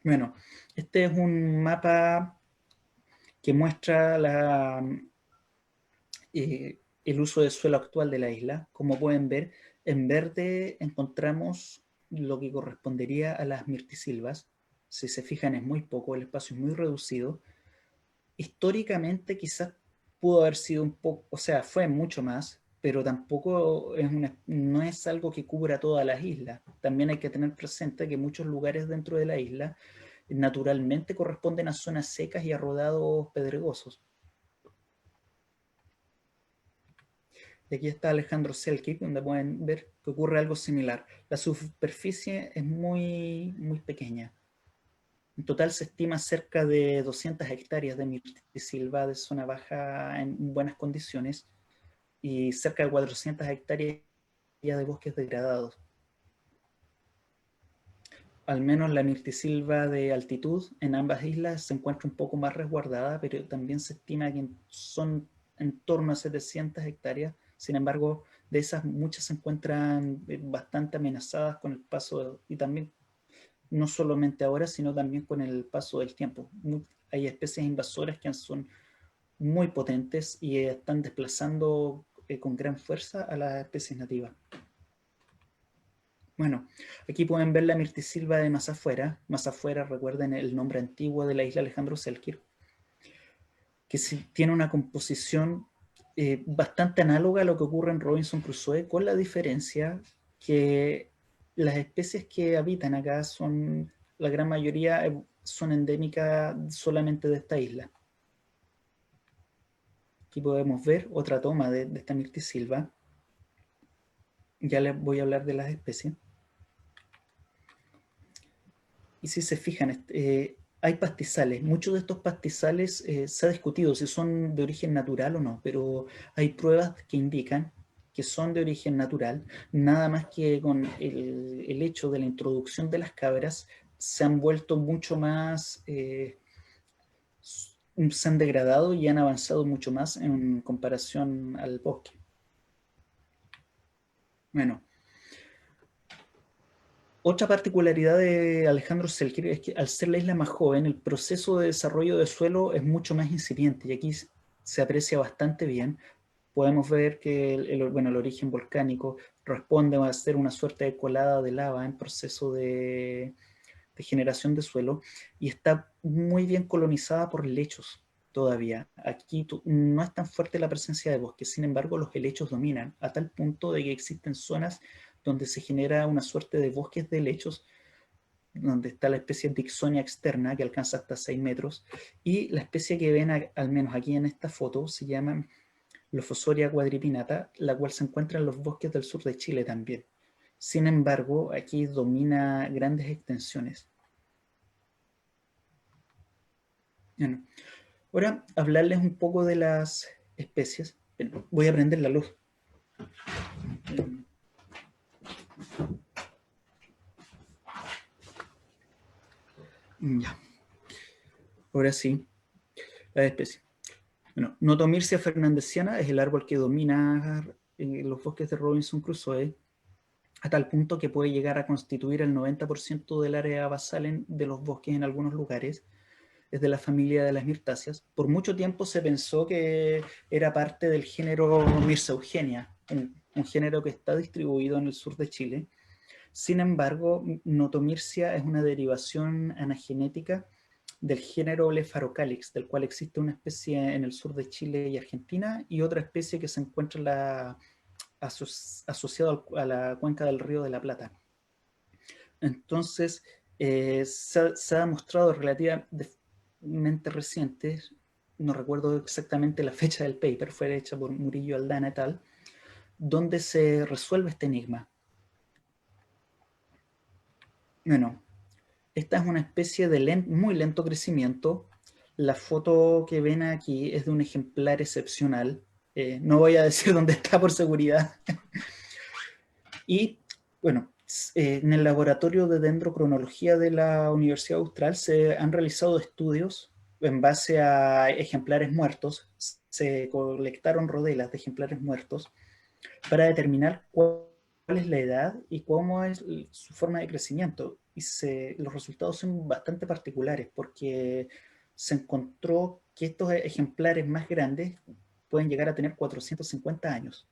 Bueno, este es un mapa que muestra el uso de suelo actual de la isla. Como pueden ver, en verde encontramos lo que correspondería a las mirtisilvas. Si se fijan, es muy poco, el espacio es muy reducido. Históricamente quizás pudo haber sido un poco, o sea, fue mucho más, pero tampoco no es algo que cubra todas las islas. También hay que tener presente que muchos lugares dentro de la isla naturalmente corresponden a zonas secas y a rodados pedregosos. Y aquí está Alejandro Selkirk, donde pueden ver que ocurre algo similar. La superficie es muy, muy pequeña. En total se estima cerca de 200 hectáreas de mirtisilva de zona baja en buenas condiciones y cerca de 400 hectáreas de bosques degradados. Al menos la mirtisilva de altitud en ambas islas se encuentra un poco más resguardada, pero también se estima que son en torno a 700 hectáreas. Sin embargo, de esas muchas se encuentran bastante amenazadas con el paso, y también no solamente ahora, sino también con el paso del tiempo. Hay especies invasoras que son muy potentes y están desplazando con gran fuerza a las especies nativas. Bueno, aquí pueden ver la mirtisilva de más afuera. Más afuera, recuerden el nombre antiguo de la isla Alejandro Selkirk, que tiene una composición bastante análoga a lo que ocurre en Robinson Crusoe, con la diferencia que las especies que habitan acá son, la gran mayoría son endémicas solamente de esta isla. Aquí podemos ver otra toma de esta mirtisilva. Ya les voy a hablar de las especies. Y si se fijan, hay pastizales. Muchos de estos pastizales se ha discutido si son de origen natural o no, pero hay pruebas que indican que son de origen natural, nada más que con el hecho de la introducción de las cabras se han vuelto mucho más, se han degradado y han avanzado mucho más en comparación al bosque. Bueno, otra particularidad de Alejandro Selkirk es que al ser la isla más joven, el proceso de desarrollo de suelo es mucho más incipiente y aquí se aprecia bastante bien. Podemos ver que el origen volcánico responde a ser una suerte de colada de lava en proceso de generación de suelo y está muy bien colonizada por helechos todavía. Aquí no es tan fuerte la presencia de bosques, sin embargo los helechos dominan a tal punto de que existen zonas donde se genera una suerte de bosques de helechos donde está la especie Dicksonia externa, que alcanza hasta 6 metros, y la especie que ven al menos aquí en esta foto se llama Lophosaurus quadripinata, la cual se encuentra en los bosques del sur de Chile también. Sin embargo, aquí domina grandes extensiones. Bueno, ahora hablarles un poco de las especies. Voy a prender la luz. Ya. Ahora sí, las especies. Bueno, Notomircia fernandesiana es el árbol que domina los bosques de Robinson Crusoe, a tal punto que puede llegar a constituir el 90% del área basal de los bosques en algunos lugares. Es de la familia de las mirtáceas. Por mucho tiempo se pensó que era parte del género Mircea eugenia, un género que está distribuido en el sur de Chile. Sin embargo, Notomircia es una derivación anagenética del género Blepharocalix, del cual existe una especie en el sur de Chile y Argentina, y otra especie que se encuentra asociada a la cuenca del Río de la Plata. Entonces, se ha demostrado relativamente reciente, no recuerdo exactamente la fecha del paper, fue hecha por Murillo Aldana et al., donde se resuelve este enigma. Bueno, esta es una especie de muy lento crecimiento. La foto que ven aquí es de un ejemplar excepcional. No voy a decir dónde está por seguridad. Y bueno, en el laboratorio de dendrocronología de la Universidad Austral se han realizado estudios en base a ejemplares muertos. Se colectaron rodelas de ejemplares muertos para determinar cuál es la edad y cómo es su forma de crecimiento. Y los resultados son bastante particulares porque se encontró que estos ejemplares más grandes pueden llegar a tener 450 años.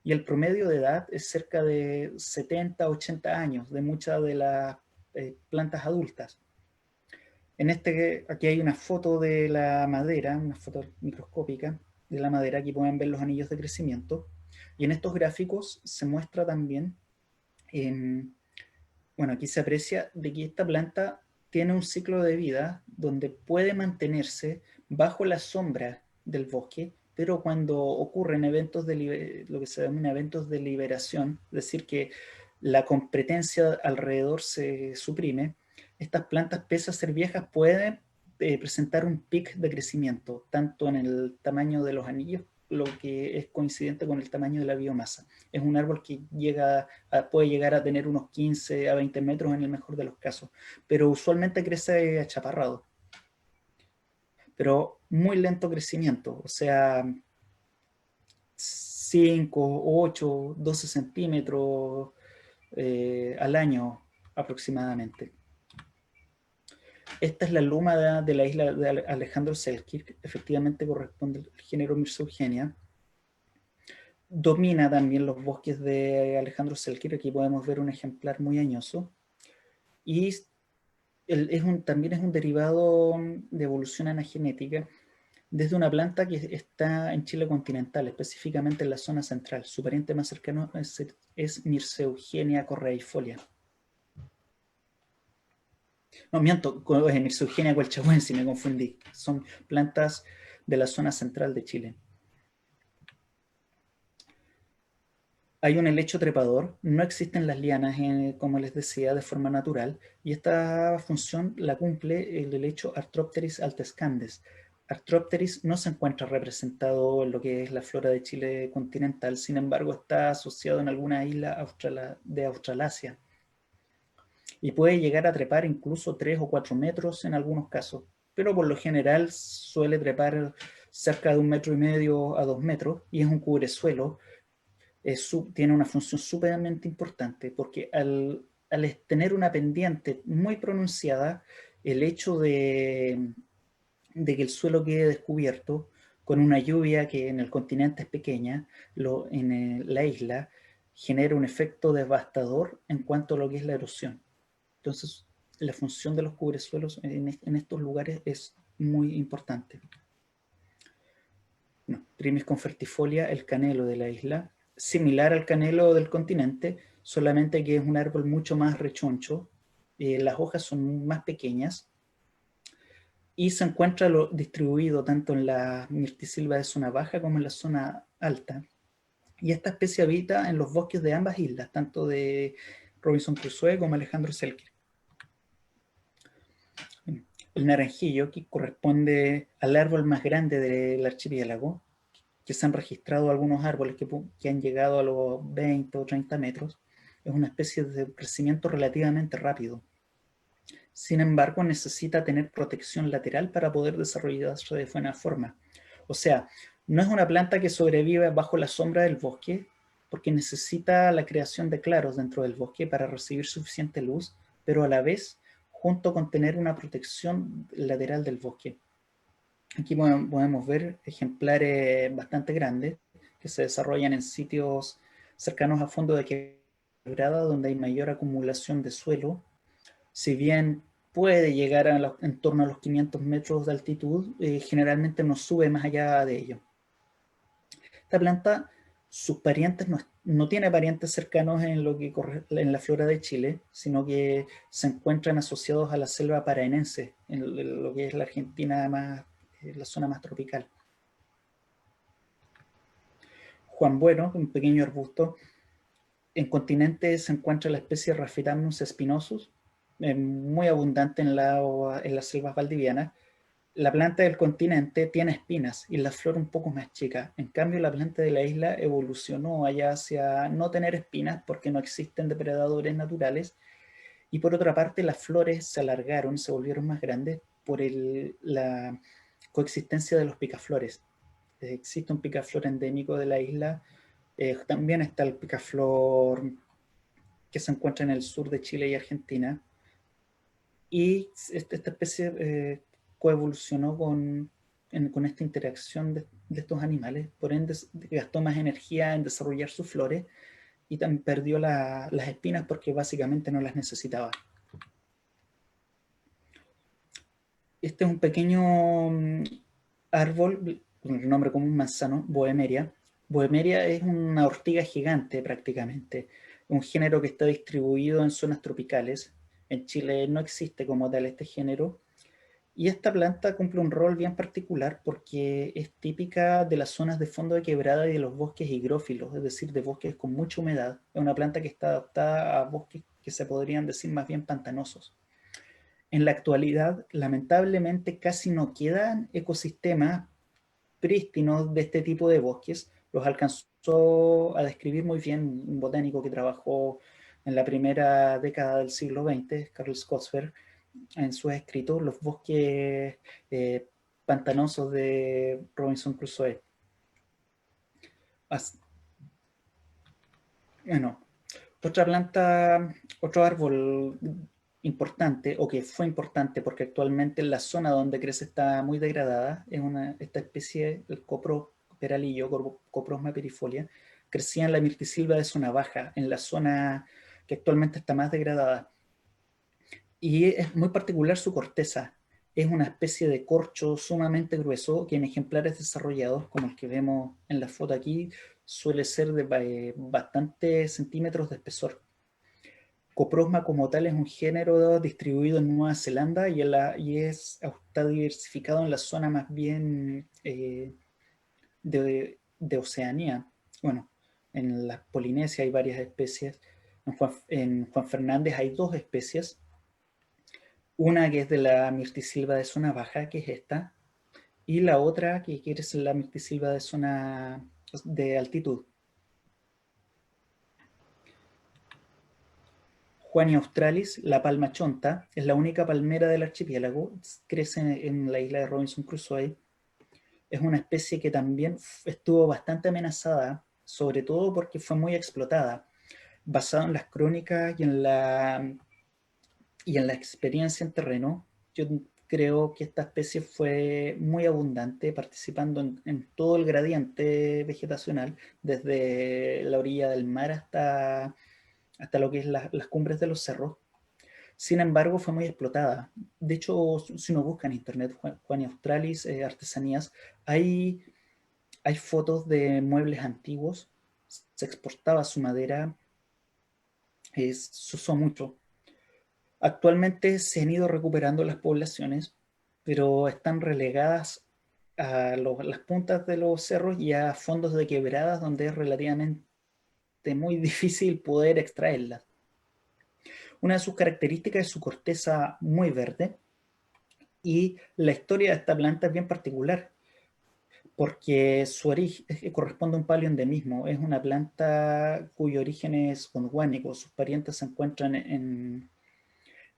Y el promedio de edad es cerca de 70, 80 años de muchas de las plantas adultas. Aquí hay una foto de la madera, una foto microscópica de la madera. Aquí pueden ver los anillos de crecimiento. Y en estos gráficos se muestra también, bueno, aquí se aprecia de que esta planta tiene un ciclo de vida donde puede mantenerse bajo la sombra del bosque, pero cuando ocurren eventos lo que se denomina eventos de liberación, es decir, que la competencia alrededor se suprime, estas plantas, pese a ser viejas, pueden presentar un pic de crecimiento, tanto en el tamaño de los anillos, lo que es coincidente con el tamaño de la biomasa. Es un árbol que puede llegar a tener unos 15 a 20 metros en el mejor de los casos, pero usualmente crece achaparrado. Pero muy lento crecimiento, o sea, 5, 8, 12 centímetros al año aproximadamente. Esta es la luma de la isla de Alejandro Selkirk, efectivamente corresponde al género Mircea eugenia. Domina también los bosques de Alejandro Selkirk, aquí podemos ver un ejemplar muy añoso. Y también es un derivado de evolución anagenética desde una planta que está en Chile continental, específicamente en la zona central. Su pariente más cercano es Mircea eugenia correifolia. No, miento, Mircea eugenia colchahuense, me confundí. Son plantas de la zona central de Chile. Hay un helecho trepador, no existen las lianas, como les decía, de forma natural, y esta función la cumple el helecho Artropteris altescandens. Artropteris no se encuentra representado en lo que es la flora de Chile continental, sin embargo está asociado en alguna isla de Australasia. Y puede llegar a trepar incluso 3 o 4 metros en algunos casos, pero por lo general suele trepar cerca de 1,5 metros a 2 metros, y es un cubresuelo. Tiene una función sumamente importante porque al tener una pendiente muy pronunciada, el hecho de que el suelo quede descubierto con una lluvia que en el continente es pequeña, en la isla genera un efecto devastador en cuanto a lo que es la erosión. Entonces, la función de los cubresuelos en estos lugares es muy importante. No, Primis confertifolia, el canelo de la isla, similar al canelo del continente, solamente que es un árbol mucho más rechoncho, las hojas son más pequeñas y se encuentra distribuido tanto en la mirtisilva de zona baja como en la zona alta. Y esta especie habita en los bosques de ambas islas, tanto de Robinson Crusoe como Alejandro Selkirk. El naranjillo, que corresponde al árbol más grande del archipiélago, que se han registrado algunos árboles que han llegado a los 20 o 30 metros, es una especie de crecimiento relativamente rápido. Sin embargo, necesita tener protección lateral para poder desarrollarse de buena forma. O sea, no es una planta que sobrevive bajo la sombra del bosque, porque necesita la creación de claros dentro del bosque para recibir suficiente luz, pero a la vez, junto con tener una protección lateral del bosque. Aquí podemos ver ejemplares bastante grandes que se desarrollan en sitios cercanos a fondo de quebrada, donde hay mayor acumulación de suelo. Si bien puede llegar en torno a los 500 metros de altitud, generalmente no sube más allá de ello. Esta planta, sus parientes no tiene parientes cercanos en la flora de Chile, sino que se encuentran asociados a la selva paraenense, en lo que es la Argentina la zona más tropical. Juan Bueno, un pequeño arbusto. En continente se encuentra la especie Raphitamnus spinosus, muy abundante en las selvas valdivianas. La planta del continente tiene espinas y la flor un poco más chica. En cambio, la planta de la isla evolucionó allá hacia no tener espinas porque no existen depredadores naturales. Y por otra parte, las flores se alargaron, se volvieron más grandes por la coexistencia de los picaflores. Existe un picaflor endémico de la isla. También está el picaflor que se encuentra en el sur de Chile y Argentina. Y esta especie coevolucionó con esta interacción de estos animales, por ende gastó más energía en desarrollar sus flores y también perdió las espinas porque básicamente no las necesitaba. Este es un pequeño árbol con el nombre común manzano, Boemeria. Boemeria es una ortiga gigante prácticamente, un género que está distribuido en zonas tropicales. En Chile no existe como tal este género. Y esta planta cumple un rol bien particular porque es típica de las zonas de fondo de quebrada y de los bosques higrófilos, es decir, de bosques con mucha humedad. Es una planta que está adaptada a bosques que se podrían decir más bien pantanosos. En la actualidad, lamentablemente, casi no quedan ecosistemas prístinos de este tipo de bosques. Los alcanzó a describir muy bien un botánico que trabajó en la primera década del siglo XX, Karl Schotsberg, en sus escritos, los bosques pantanosos de Robinson Crusoe. Bueno, otra planta, otro árbol importante, o que fue importante porque actualmente la zona donde crece está muy degradada, es esta especie, el copro peralillo, Coprosma perifolia, crecía en la mirtisilva de zona baja, en la zona que actualmente está más degradada. Y es muy particular su corteza. Es una especie de corcho sumamente grueso que en ejemplares desarrollados, como el que vemos en la foto aquí, suele ser de bastantes centímetros de espesor. Coprosma como tal es un género distribuido en Nueva Zelanda está diversificado en la zona más bien de Oceanía. Bueno, en la Polinesia hay varias especies. En Juan Fernández hay dos especies. Una que es de la mirtisilva de zona baja, que es esta, y la otra que quiere ser la mirtisilva de zona de altitud. Juania australis, la palma chonta, es la única palmera del archipiélago, crece en la isla de Robinson Crusoe. Es una especie que también estuvo bastante amenazada, sobre todo porque fue muy explotada. Basado en las crónicas y en la experiencia en terreno, yo creo que esta especie fue muy abundante, participando en todo el gradiente vegetacional, desde la orilla del mar hasta lo que es las cumbres de los cerros. Sin embargo, fue muy explotada. De hecho, si uno busca en internet Juania australis, artesanías, hay fotos de muebles antiguos, se exportaba su madera, se usó mucho. Actualmente se han ido recuperando las poblaciones, pero están relegadas a las puntas de los cerros y a fondos de quebradas donde es relativamente muy difícil poder extraerlas. Una de sus características es su corteza muy verde, y la historia de esta planta es bien particular porque su origen corresponde a un paleoendemismo. Es una planta cuyo origen es gondwánico. Sus parientes se encuentran en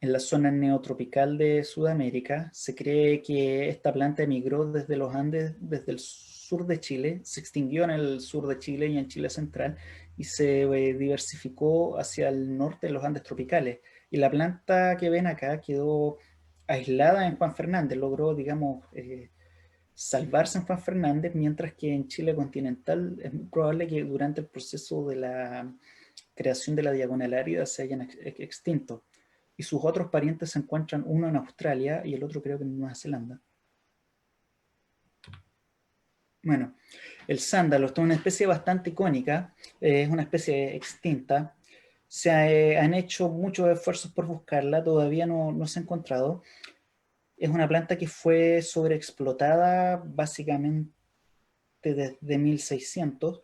la zona neotropical de Sudamérica. Se cree que esta planta emigró desde los Andes, desde el sur de Chile, se extinguió en el sur de Chile y en Chile central, y se diversificó hacia el norte de los Andes tropicales. Y la planta que ven acá quedó aislada en Juan Fernández, logró, digamos, salvarse en Juan Fernández, mientras que en Chile continental es muy probable que durante el proceso de la creación de la diagonal árida se hayan extinto. Y sus otros parientes se encuentran uno en Australia y el otro creo que en Nueva Zelanda. Bueno, el sándalo es una especie bastante icónica, es una especie extinta. Han hecho muchos esfuerzos por buscarla, todavía no se ha encontrado. Es una planta que fue sobreexplotada básicamente desde 1600,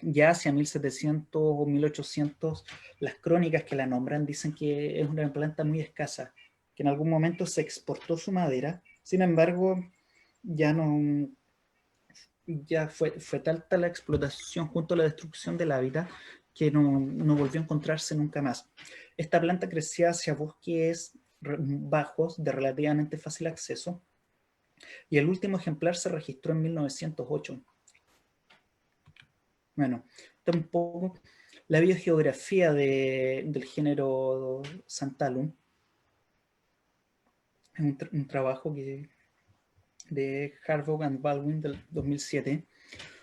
ya hacia 1700 o 1800, las crónicas que la nombran dicen que es una planta muy escasa, que en algún momento se exportó su madera, sin embargo, ya no, ya fue tanta la explotación junto a la destrucción del hábitat que no volvió a encontrarse nunca más. Esta planta crecía hacia bosques bajos de relativamente fácil acceso, y el último ejemplar se registró en 1908. Bueno, está un poco la biogeografía del género Santalum. Es un trabajo de Harbaugh and Baldwin del 2007,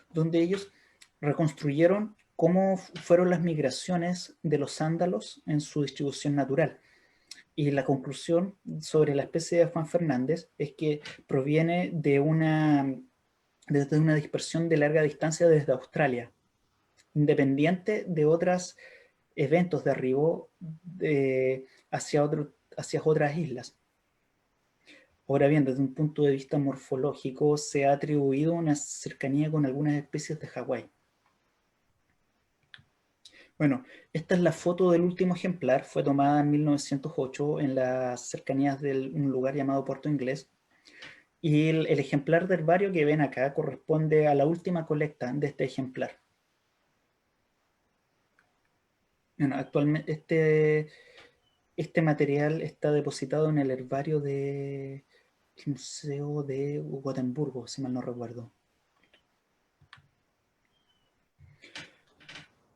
donde ellos reconstruyeron cómo fueron las migraciones de los sándalos en su distribución natural. Y la conclusión sobre la especie de Juan Fernández es que proviene desde una dispersión de larga distancia desde Australia, independiente de otros eventos de arribo hacia otras islas. Ahora bien, desde un punto de vista morfológico, se ha atribuido una cercanía con algunas especies de Hawái. Bueno, esta es la foto del último ejemplar, fue tomada en 1908 en las cercanías de un lugar llamado Puerto Inglés, y el ejemplar de herbario que ven acá corresponde a la última colecta de este ejemplar. Bueno, actualmente este material está depositado en el herbario del Museo de Gotemburgo, si mal no recuerdo.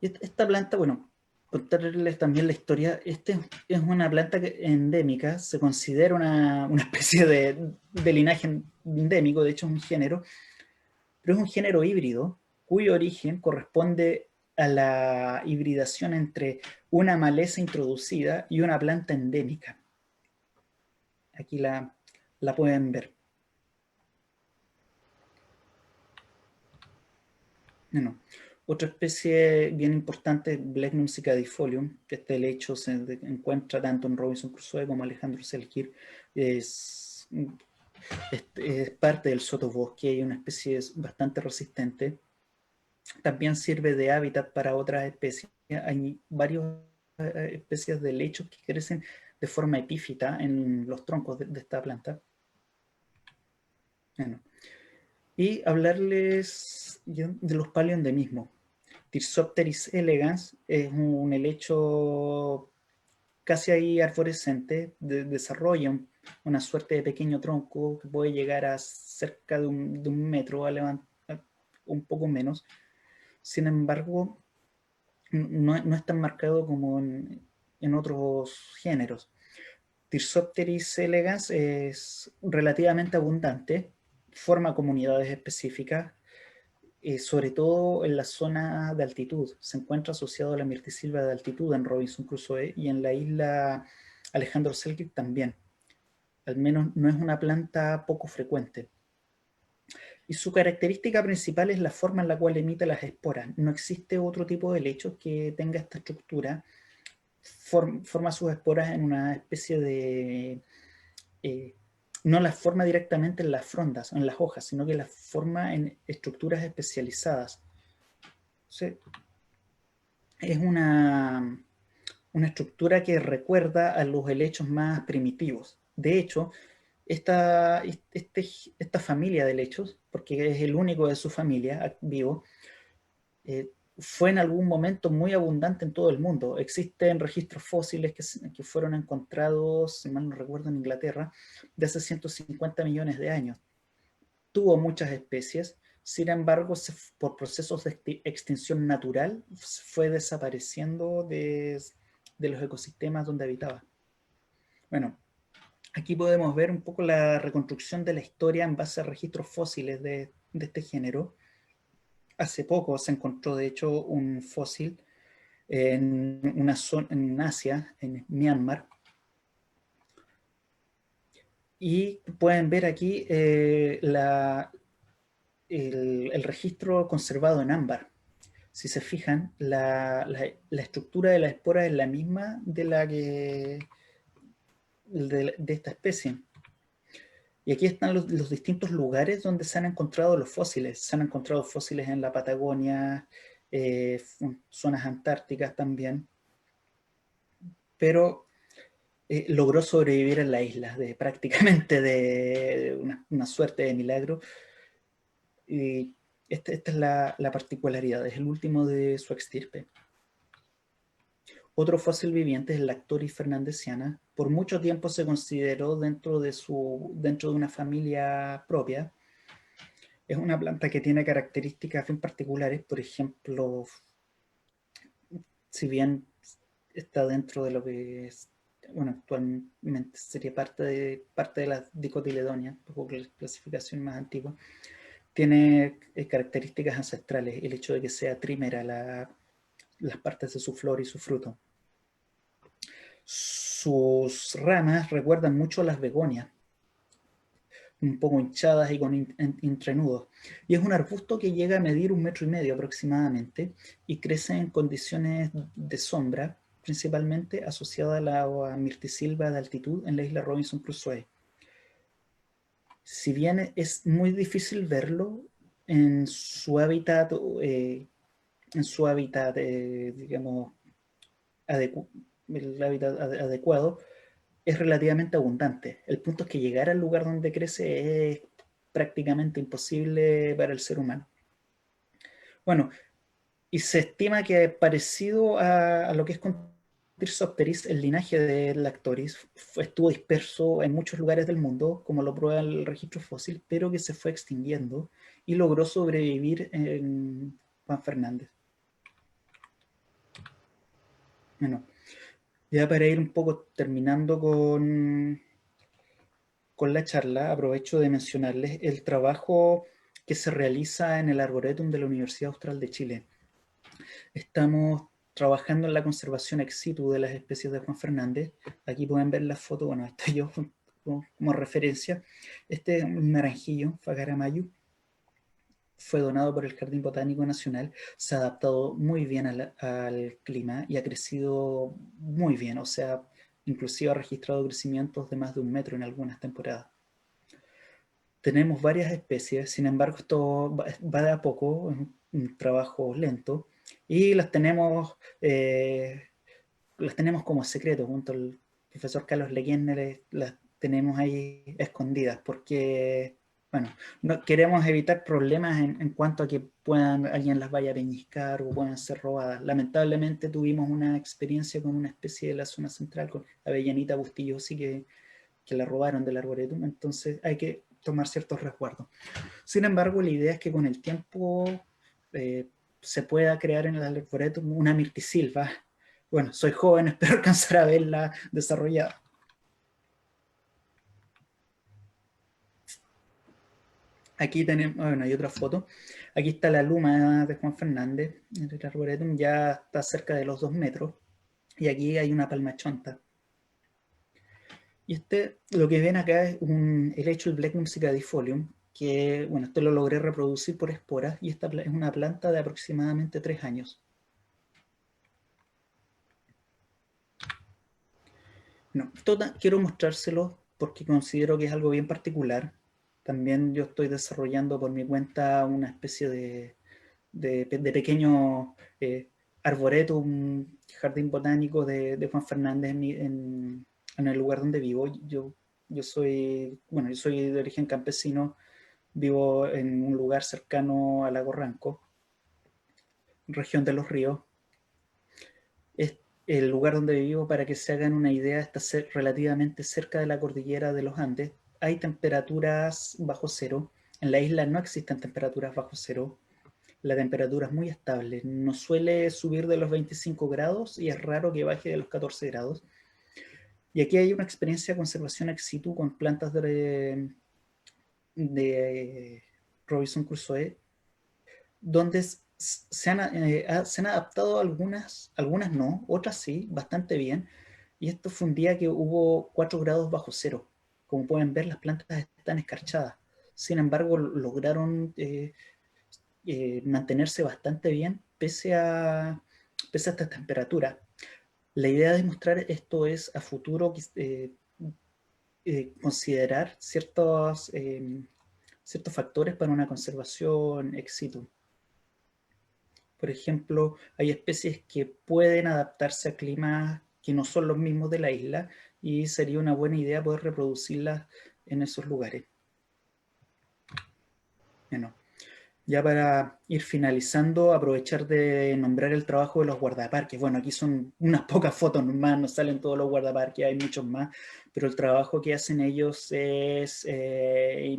Esta planta, bueno, contarles también la historia, es una planta endémica, se considera una especie de linaje endémico, de hecho es un género, pero es un género híbrido cuyo origen corresponde a la hibridación entre una maleza introducida y una planta endémica. Aquí la pueden ver. Bueno, otra especie bien importante, Blechnum cicadifolium, que este helecho se encuentra tanto en Robinson Crusoe como Alejandro Selkirk, es parte del sotobosque y una especie bastante resistente. También sirve de hábitat para otras especies. Hay varias especies de helechos que crecen de forma epífita en los troncos de esta planta. Bueno, y hablarles de los paleoendemismos. Thyrsoteris elegans es un helecho casi ahí arborescente, desarrolla una suerte de pequeño tronco que puede llegar a cerca de un metro, a levantar un poco menos. Sin embargo, no es tan marcado como en otros géneros. Thyrsoteris elegans es relativamente abundante, forma comunidades específicas, sobre todo en la zona de altitud. Se encuentra asociado a la mirtisilva de altitud en Robinson Crusoe y en la isla Alejandro Selkirk también. Al menos no es una planta poco frecuente. Y su característica principal es la forma en la cual emite las esporas. No existe otro tipo de helecho que tenga esta estructura, forma sus esporas en una especie de... no las forma directamente en las frondas, en las hojas, sino que las forma en estructuras especializadas. Entonces, es una estructura que recuerda a los helechos más primitivos. De hecho, esta familia de helechos, porque es el único de su familia vivo, fue en algún momento muy abundante en todo el mundo. Existen registros fósiles que fueron encontrados, si mal no recuerdo, en Inglaterra, de hace 150 millones de años. Tuvo muchas especies, sin embargo, por procesos de extinción natural, fue desapareciendo de los ecosistemas donde habitaba. Bueno, aquí podemos ver un poco la reconstrucción de la historia en base a registros fósiles de este género. Hace poco se encontró, de hecho, un fósil en una zona en Asia, en Myanmar. Y pueden ver aquí el registro conservado en ámbar. Si se fijan, la estructura de la espora es la misma de la que de esta especie. Y aquí están los distintos lugares donde se han encontrado los fósiles. Se han encontrado fósiles en la Patagonia, zonas antárticas también. Pero logró sobrevivir en la isla, prácticamente de una suerte de milagro. Y esta es la particularidad, es el último de su extirpe. Otro fósil viviente es la Lactoris fernandesiana. Por mucho tiempo se consideró dentro de una familia propia. Es una planta que tiene características bien particulares. Por ejemplo, si bien está dentro de lo que es, bueno, actualmente sería parte de la dicotiledóneas, un poco la clasificación más antigua, tiene características ancestrales, el hecho de que sea trímera las partes de su flor y su fruto. Sus ramas recuerdan mucho a las begonias, un poco hinchadas y con entrenudos. Y es un arbusto que llega a medir 1,5 metros aproximadamente y crece en condiciones de sombra, principalmente asociada a la mirtisilva de altitud en la isla Robinson Crusoe. Si bien es muy difícil verlo en su hábitat, digamos, el hábitat adecuado, es relativamente abundante. El punto es que llegar al lugar donde crece es prácticamente imposible para el ser humano. Bueno, y se estima que parecido a lo que es con Tirsospteris, el linaje de Lactoris estuvo disperso en muchos lugares del mundo, como lo prueba el registro fósil, pero que se fue extinguiendo y logró sobrevivir en Juan Fernández. Bueno, ya para ir un poco terminando con la charla, aprovecho de mencionarles el trabajo que se realiza en el Arboretum de la Universidad Austral de Chile. Estamos trabajando en la conservación ex situ de las especies de Juan Fernández. Aquí pueden ver la foto, bueno, esta yo como referencia. Este es un naranjillo, Facara mayu, fue donado por el Jardín Botánico Nacional, se ha adaptado muy bien al clima y ha crecido muy bien, o sea, inclusive ha registrado crecimientos de más de 1 metro en algunas temporadas. Tenemos varias especies, sin embargo esto va de a poco, es un trabajo lento, y las tenemos como secreto. Junto al profesor Carlos Leguén las tenemos ahí escondidas, porque bueno, no, queremos evitar problemas en cuanto a que alguien las vaya a peñiscar o puedan ser robadas. Lamentablemente tuvimos una experiencia con una especie de la zona central, con Avellanita Bustillosi, que la robaron del arboretum, entonces hay que tomar ciertos resguardos. Sin embargo, la idea es que con el tiempo se pueda crear en el arboretum una mirtisilva. Bueno, soy joven, espero alcanzar a verla desarrollada. Aquí tenemos, bueno, hay otra foto. Aquí está la luma de Juan Fernández. El arboretum ya está cerca de los 2 metros. Y aquí hay una palmachonta. Y lo que ven acá es el helecho, el Blechnum cicadifolium, que, bueno, esto lo logré reproducir por esporas, y esta es una planta de aproximadamente 3 años. No, quiero mostrárselo porque considero que es algo bien particular. También yo estoy desarrollando por mi cuenta una especie de pequeño arboretum, jardín botánico de Juan Fernández en el lugar donde vivo. Yo soy, bueno, yo soy de origen campesino, vivo en un lugar cercano a Lago Ranco, región de los ríos. Es el lugar donde vivo, para que se hagan una idea, está relativamente cerca de la cordillera de los Andes. Hay temperaturas bajo cero. En la isla no existen temperaturas bajo cero. La temperatura es muy estable. No suele subir de los 25 grados y es raro que baje de los 14 grados. Y aquí hay una experiencia de conservación ex situ con plantas de Robinson Crusoe, donde se han adaptado algunas no, otras sí, bastante bien. Y esto fue un día que hubo 4 grados bajo cero. Como pueden ver, las plantas están escarchadas. Sin embargo, lograron mantenerse bastante bien pese a esta temperatura. La idea de mostrar esto es a futuro considerar ciertos factores para una conservación ex situ. Por ejemplo, hay especies que pueden adaptarse a climas que no son los mismos de la isla y sería una buena idea poder reproducirlas en esos lugares. Bueno, ya para ir finalizando, aprovechar de nombrar el trabajo de los guardaparques. Bueno, aquí son unas pocas fotos nomás, no salen todos los guardaparques, hay muchos más, pero el trabajo que hacen ellos es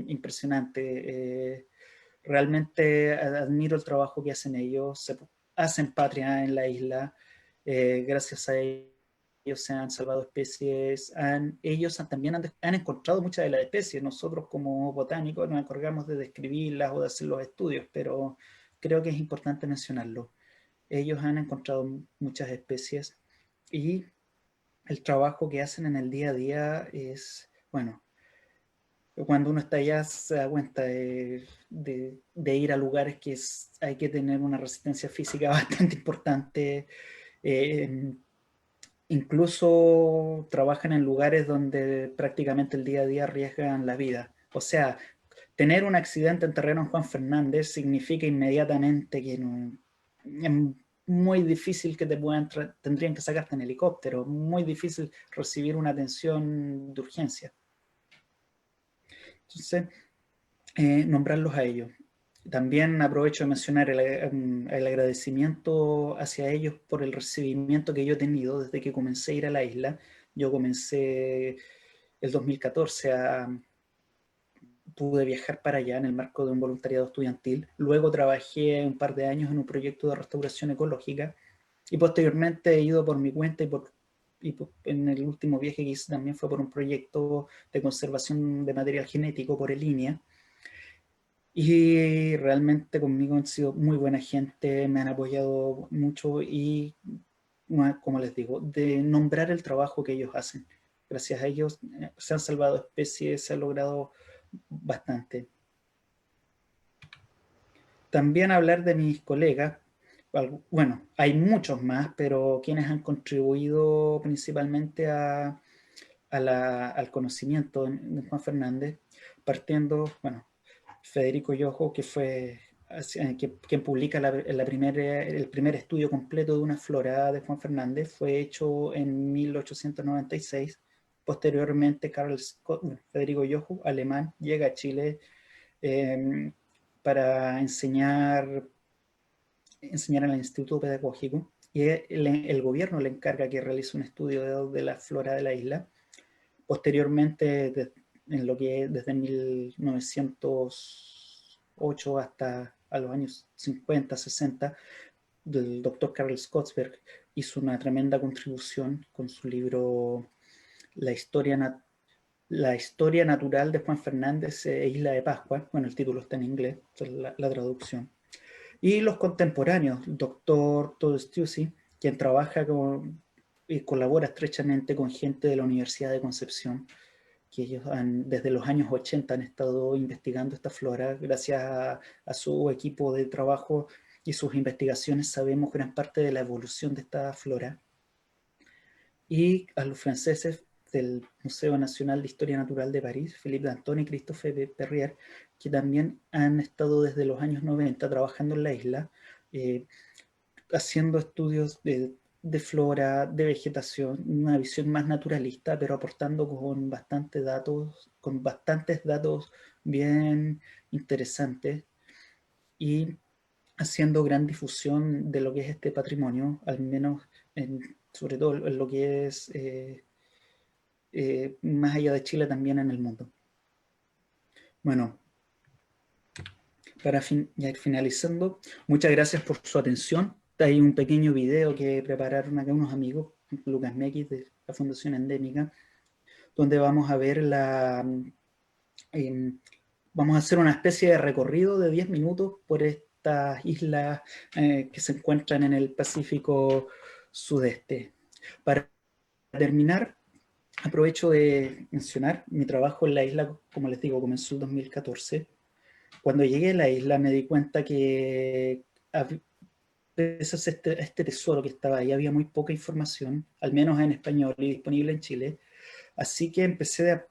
impresionante. Realmente admiro el trabajo que hacen ellos, hacen patria en la isla, gracias a ellos se han salvado especies, ellos también han encontrado muchas de las especies. Nosotros como botánicos nos encargamos de describirlas o de hacer los estudios, pero creo que es importante mencionarlo. Ellos han encontrado muchas especies y el trabajo que hacen en el día a día es, bueno, cuando uno está allá se da cuenta de ir a lugares que hay que tener una resistencia física bastante importante. Eh, Incluso trabajan en lugares donde prácticamente el día a día arriesgan la vida. O sea, tener un accidente en terreno en Juan Fernández significa inmediatamente que no, es muy difícil que tendrían que sacarte en helicóptero, muy difícil recibir una atención de urgencia. Entonces, nombrarlos a ellos. También aprovecho de mencionar el agradecimiento hacia ellos por el recibimiento que yo he tenido desde que comencé a ir a la isla. Yo comencé el 2014 pude viajar para allá en el marco de un voluntariado estudiantil. Luego trabajé un par de años en un proyecto de restauración ecológica y posteriormente he ido por mi cuenta en el último viaje que hice también fue por un proyecto de conservación de material genético por línea. Y realmente conmigo han sido muy buena gente, me han apoyado mucho y, como les digo, de nombrar el trabajo que ellos hacen. Gracias a ellos se han salvado especies, se ha logrado bastante. También hablar de mis colegas, bueno, hay muchos más, pero quienes han contribuido principalmente al conocimiento de Juan Fernández, partiendo, bueno, Federico Yojo, que fue quien publica el primer estudio completo de una flora de Juan Fernández, fue hecho en 1896. Posteriormente, Federico Yojo, alemán, llega a Chile para enseñar en el Instituto Pedagógico y el gobierno le encarga que realice un estudio de la flora de la isla. Posteriormente, desde 1908 hasta a los años 50, 60, el doctor Karl Skotsberg hizo una tremenda contribución con su libro La historia natural de Juan Fernández e Isla de Pascua. Bueno, el título está en inglés, la traducción. Y los contemporáneos, el doctor Todd Stussy, quien trabaja y colabora estrechamente con gente de la Universidad de Concepción, que ellos desde los años 80 han estado investigando esta flora. Gracias a su equipo de trabajo y sus investigaciones sabemos gran parte de la evolución de esta flora. Y a los franceses del Museo Nacional de Historia Natural de París, Philippe Danton y Christophe Perrier, que también han estado desde los años 90 trabajando en la isla, haciendo estudios de flora, de vegetación, una visión más naturalista, pero aportando con bastantes datos bien interesantes y haciendo gran difusión de lo que es este patrimonio, al menos sobre todo en lo que es más allá de Chile, también en el mundo. Bueno, para ya ir finalizando, muchas gracias por su atención. Hay un pequeño video que prepararon acá unos amigos, Lucas Mequis de la Fundación Endémica, donde vamos a ver vamos a hacer una especie de recorrido de 10 minutos por estas islas que se encuentran en el Pacífico Sudeste. Para terminar, aprovecho de mencionar mi trabajo en la isla, como les digo, comenzó el 2014. Cuando llegué a la isla me di cuenta que pese a este tesoro que estaba ahí, había muy poca información, al menos en español y disponible en Chile. Así que empecé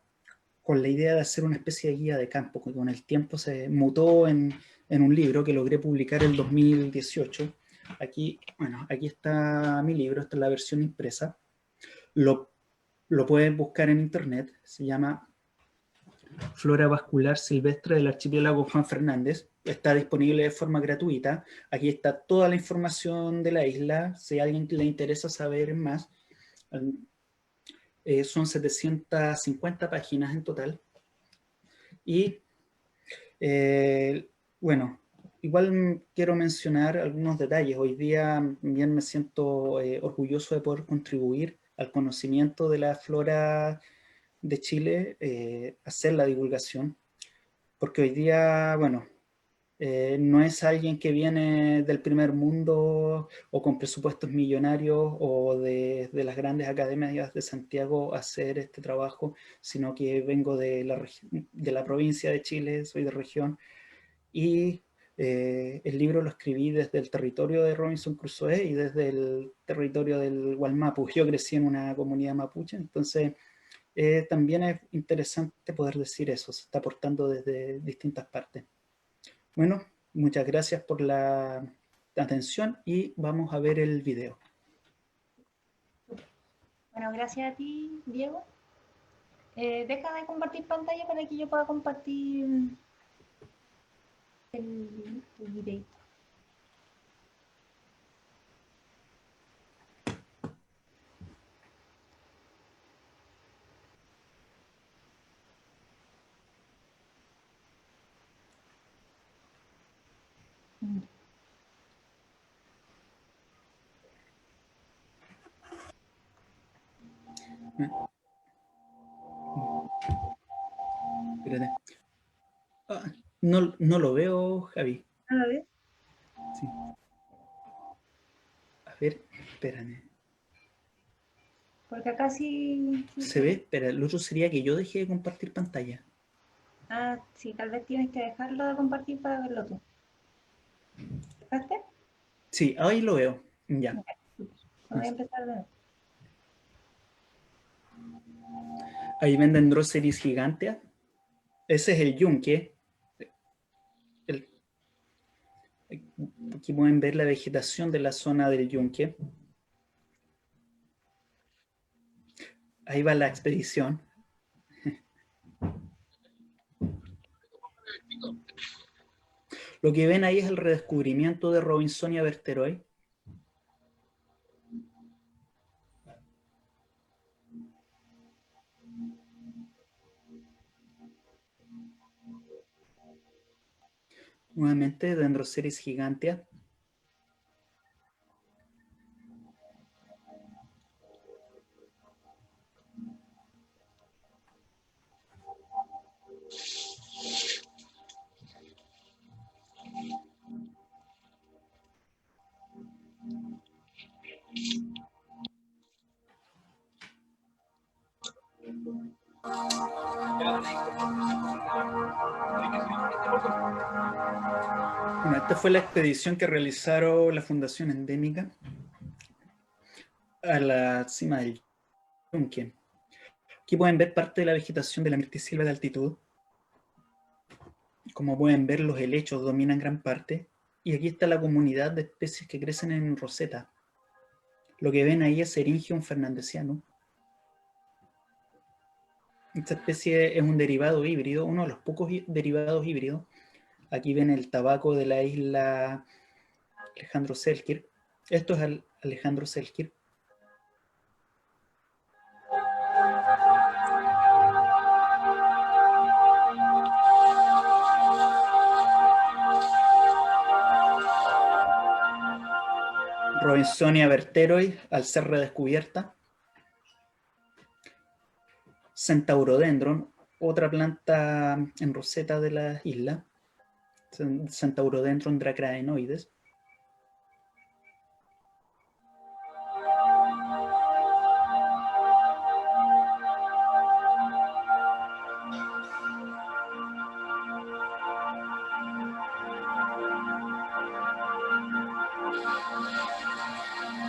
con la idea de hacer una especie de guía de campo, que con el tiempo se mutó en un libro que logré publicar en 2018. Aquí, bueno, aquí está mi libro, esta es la versión impresa. Lo pueden buscar en internet, se llama Flora Vascular Silvestre del Archipiélago Juan Fernández. Está disponible de forma gratuita. Aquí está toda la información de la isla. Si a alguien le interesa saber más, son 750 páginas en total. Y bueno, igual quiero mencionar algunos detalles. Hoy día bien me siento orgulloso de poder contribuir al conocimiento de la flora de Chile, hacer la divulgación, porque hoy día, bueno, no es alguien que viene del primer mundo o con presupuestos millonarios o de las grandes academias de Santiago a hacer este trabajo, sino que vengo de la provincia de Chile, soy de región, y el libro lo escribí desde el territorio de Robinson Crusoe y desde el territorio del Gualmapu. Yo crecí en una comunidad mapuche, entonces también es interesante poder decir eso, se está aportando desde distintas partes. Bueno, muchas gracias por la atención y vamos a ver el video. Bueno, gracias a ti, Diego. Deja de compartir pantalla para que yo pueda compartir el video. Espérate. No lo veo, Javi. A ver. Sí. A ver, espérame. Porque acá sí... ¿Se ve? Espera, el otro sería que yo dejé de compartir pantalla. Ah, sí, tal vez tienes que dejarlo de compartir para verlo tú. ¿Dejaste? Sí, ahí lo veo. Ya. Okay. Voy a empezar de nuevo. Ahí venden Drosseris gigantea. Ese es el yunque. Aquí pueden ver la vegetación de la zona del yunque. Ahí va la expedición. Lo que ven ahí es el redescubrimiento de Robinsonia verteroy. Nuevamente, Dendroceris gigantea. Bueno, esta fue la expedición que realizaron la Fundación Endémica a la cima del yunque. Aquí pueden ver parte de la vegetación de la mirtisilva de altitud. Como pueden ver, los helechos dominan gran parte. Y aquí está la comunidad de especies que crecen en roseta. Lo que ven ahí es Syringium fernandesianum. Esta especie es un derivado híbrido, uno de los pocos derivados híbridos. Aquí ven el tabaco de la isla Alejandro Selkirk. Esto es Alejandro Selkirk. Robinsonia verteroy, al ser redescubierta. Centaurodendron, otra planta en roseta de la isla. Centaurodendron dracraenoides.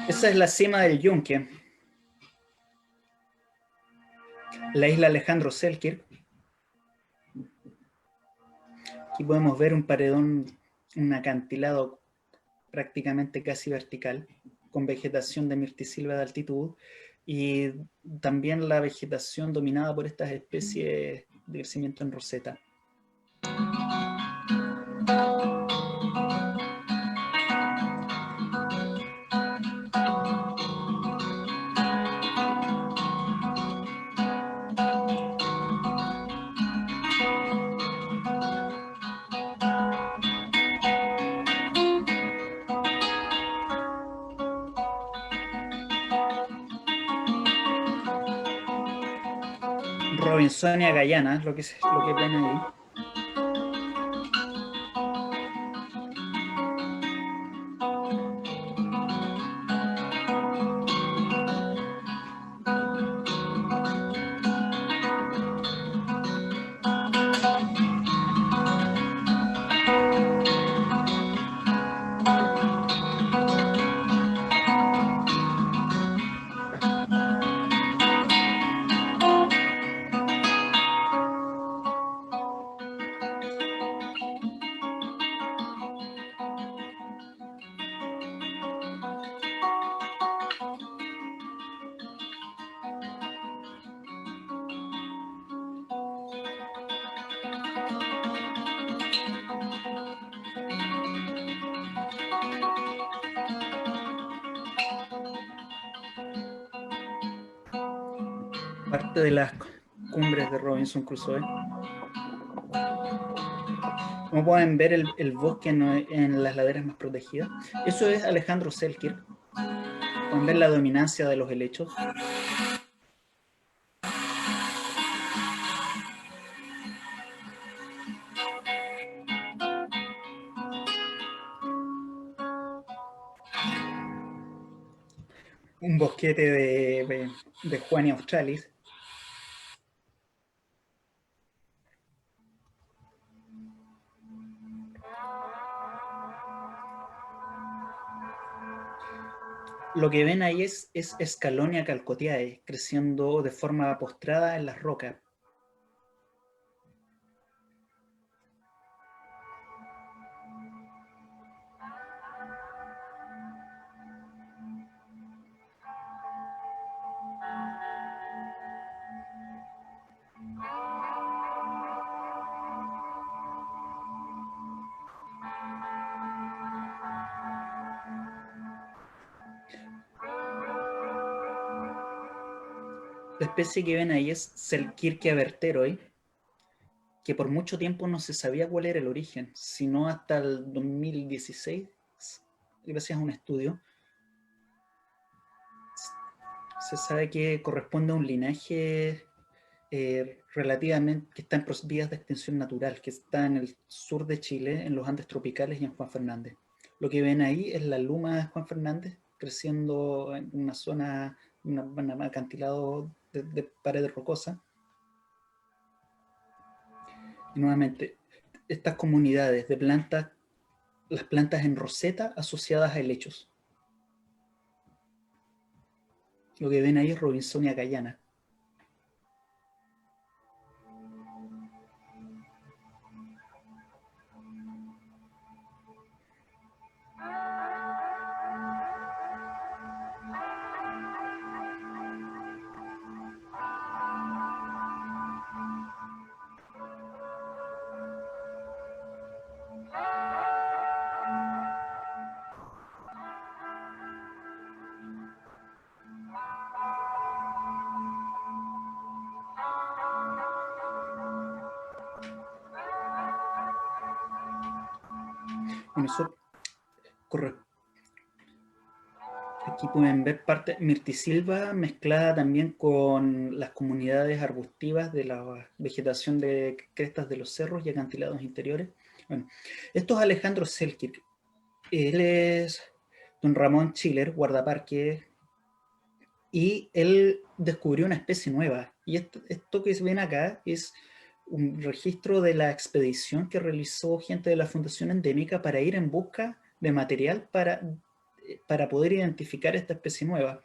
Esa es la cima del yunque. La isla Alejandro Selkirk. Aquí podemos ver un paredón, un acantilado prácticamente casi vertical, con vegetación de mirtisilva de altitud, y también la vegetación dominada por estas especies de crecimiento en roseta. Robinsonia guyana, lo que ven ahí. Parte de las cumbres de Robinson Crusoe. Como pueden ver, el bosque en las laderas más protegidas. Eso es Alejandro Selkirk. Pueden ver la dominancia de los helechos. Un bosquete de Juania australis. Lo que ven ahí es Escalonia calcotiae, creciendo de forma postrada en las rocas. La especie que ven ahí es Selkirkia verteroy, que por mucho tiempo no se sabía cuál era el origen, sino hasta el 2016, gracias a un estudio, se sabe que corresponde a un linaje relativamente que está en vías de extinción natural, que está en el sur de Chile, en los Andes tropicales y en Juan Fernández. Lo que ven ahí es la luma de Juan Fernández creciendo en una zona, un acantilado de pared rocosa. Y nuevamente, estas comunidades de plantas, las plantas en roseta asociadas a helechos. Lo que ven ahí es Robinsonia guyana. Bueno, eso corre. Aquí pueden ver parte mirtisilva mezclada también con las comunidades arbustivas de la vegetación de crestas de los cerros y acantilados interiores. Bueno, esto es Alejandro Selkirk. Él es don Ramón Schiller, guardaparque, y él descubrió una especie nueva. Y esto que ven acá es un registro de la expedición que realizó gente de la Fundación Endémica para ir en busca de material para poder identificar esta especie nueva,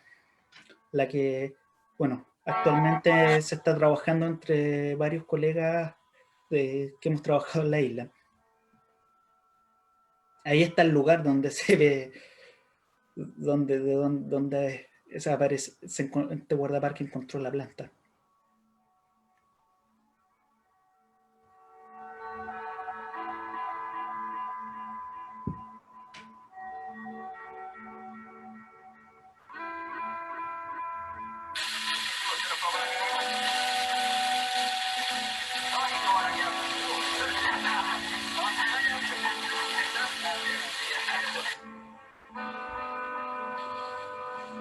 la que, bueno, actualmente se está trabajando entre varios colegas que hemos trabajado en la isla. Ahí está el lugar donde se ve, donde aparece, este guardaparque encontró la planta.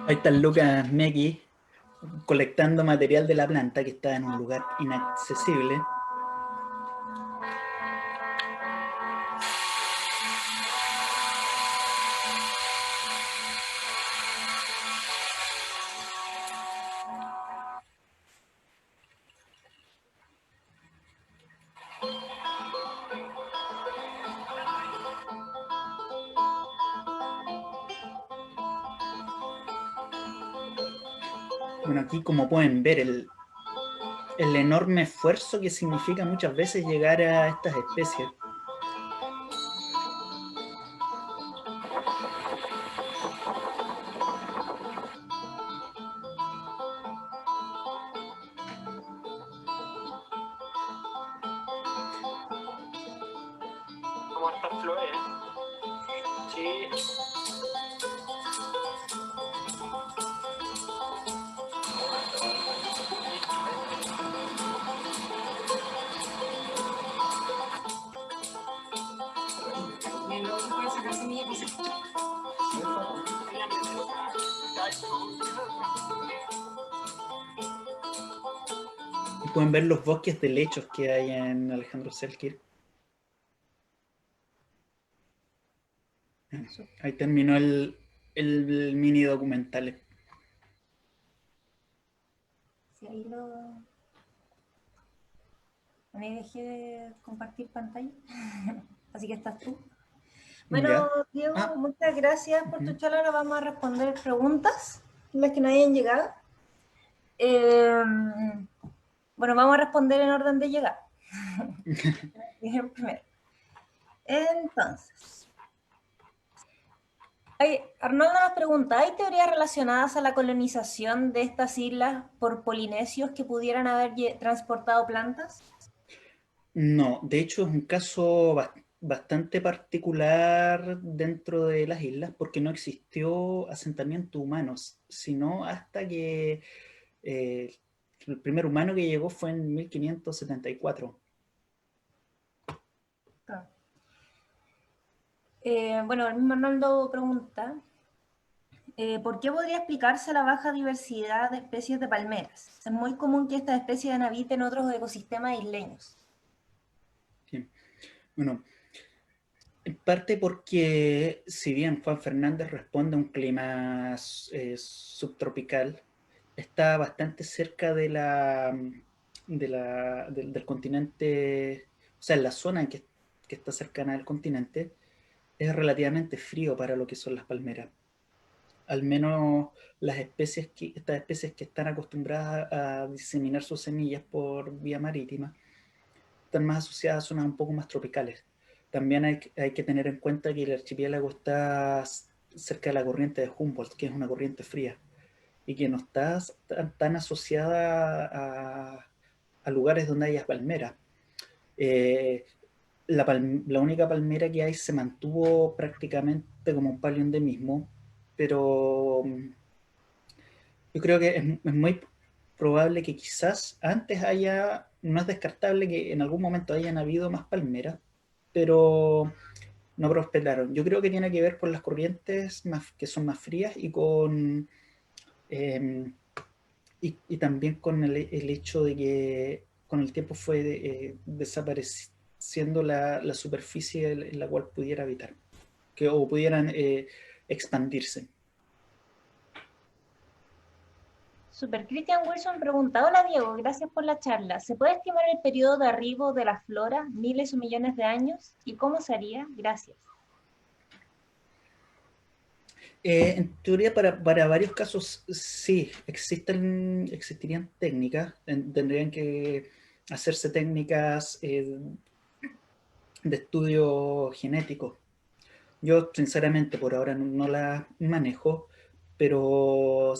Ahí está Lucas Megui colectando material de la planta que está en un lugar inaccesible. Bueno, aquí como pueden ver el enorme esfuerzo que significa muchas veces llegar a estas especies. Como estas flores. Sí. Y pueden ver los bosques de lechos que hay en Alejandro Selkirk. Ahí terminó el mini documental. Sí, ahí lo... Bueno, ahí dejé de compartir pantalla. Así que estás tú. Bueno, ¿Ya? Diego, muchas gracias por tu Uh-huh. charla. Ahora vamos a responder preguntas, las que no hayan llegado. Bueno, vamos a responder en orden de llegada. Primero. Entonces, Arnoldo nos pregunta, ¿hay teorías relacionadas a la colonización de estas islas por polinesios que pudieran haber transportado plantas? No, de hecho es un caso bastante particular dentro de las islas porque no existió asentamiento humanos, sino hasta que el primer humano que llegó fue en 1574. Bueno, el mismo Arnoldo pregunta, ¿por qué podría explicarse la baja diversidad de especies de palmeras? Es muy común que estas especies habiten otros ecosistemas isleños. Sí. Bueno, en parte porque si bien Juan Fernández responde a un clima subtropical, está bastante cerca del continente, o sea, en la zona que está cercana al continente, es relativamente frío para lo que son las palmeras. Al menos estas especies que están acostumbradas a diseminar sus semillas por vía marítima, están más asociadas a zonas un poco más tropicales. También hay que tener en cuenta que el archipiélago está cerca de la corriente de Humboldt, que es una corriente fría, y que no está tan asociada a lugares donde haya palmeras. La única palmera que hay se mantuvo prácticamente como un paleoendemismo, pero yo creo que es muy probable que quizás antes no es descartable que en algún momento hayan habido más palmeras, pero no prosperaron. Yo creo que tiene que ver con las corrientes que son más frías y con y también con el hecho de que con el tiempo fue desapareciendo la superficie en la cual pudiera habitar, o pudieran expandirse. Super Christian Wilson pregunta, hola Diego, gracias por la charla. ¿Se puede estimar el periodo de arribo de la flora, miles o millones de años? ¿Y cómo se haría? Gracias. En teoría, para varios casos, sí, existirían técnicas, tendrían que hacerse técnicas de estudio genético. Yo, sinceramente, por ahora no las manejo, pero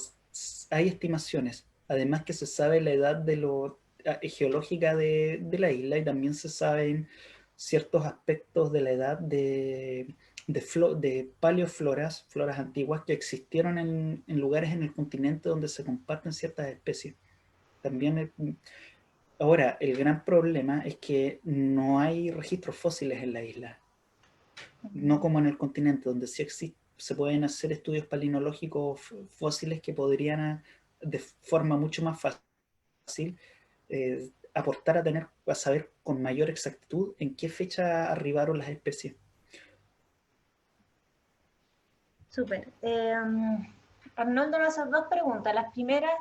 hay estimaciones. Además que se sabe la edad geológica de la isla y también se saben ciertos aspectos de la edad de paleofloras, floras antiguas que existieron en lugares en el continente donde se comparten ciertas especies. También ahora, el gran problema es que no hay registros fósiles en la isla, no como en el continente, donde sí se pueden hacer estudios palinológicos fósiles que podrían, de forma mucho más fácil, aportar a saber con mayor exactitud en qué fecha arribaron las especies. Súper. Arnoldo nos hace dos preguntas. Las primeras,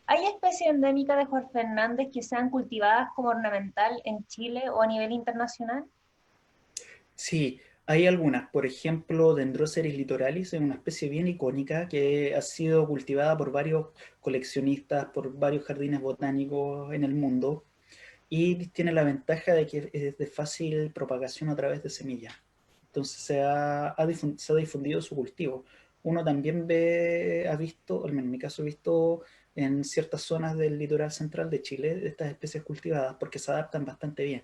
¿hay especies endémicas de Juan Fernández que sean cultivadas como ornamental en Chile o a nivel internacional? Sí, hay algunas, por ejemplo, Dendroceris litoralis es una especie bien icónica que ha sido cultivada por varios coleccionistas, por varios jardines botánicos en el mundo y tiene la ventaja de que es de fácil propagación a través de semillas. Entonces se ha difundido su cultivo. Uno también ha visto, al menos en mi caso he visto en ciertas zonas del litoral central de Chile estas especies cultivadas porque se adaptan bastante bien.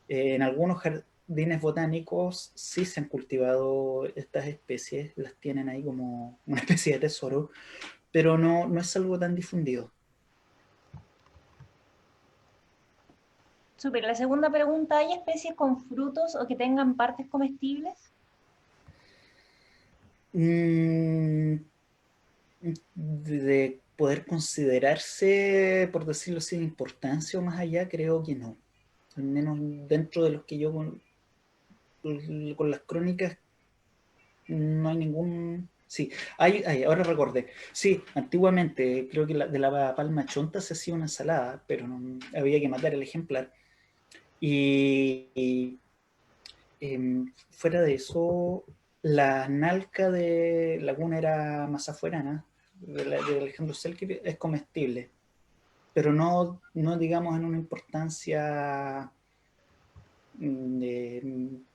En algunos jardines botánicos sí se han cultivado estas especies, las tienen ahí como una especie de tesoro, pero no es algo tan difundido. Súper. La segunda pregunta, ¿hay especies con frutos o que tengan partes comestibles? Mm, de poder considerarse, por decirlo así, de importancia o más allá, creo que no. Al menos dentro de los que yo con las crónicas no hay ningún... Sí, ahora recordé. Sí, antiguamente creo que de la palma chonta se hacía una ensalada, pero había que matar el ejemplar. Y fuera de eso, la nalca de Lagunera mazafuerana, de Alejandro Selkirk, es comestible, pero no digamos en una importancia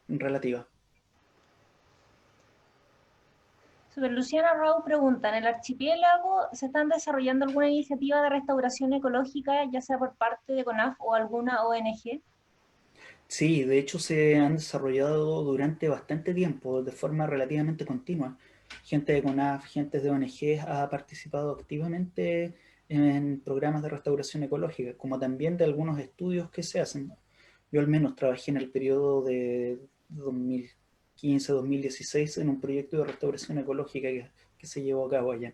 relativa. Super Luciana Rau pregunta, ¿en el archipiélago se están desarrollando alguna iniciativa de restauración ecológica, ya sea por parte de CONAF o alguna ONG? Sí, de hecho se han desarrollado durante bastante tiempo, de forma relativamente continua. Gente de CONAF, gente de ONG ha participado activamente en programas de restauración ecológica, como también de algunos estudios que se hacen. Yo al menos trabajé en el periodo de 2015-2016 en un proyecto de restauración ecológica que se llevó a cabo allá.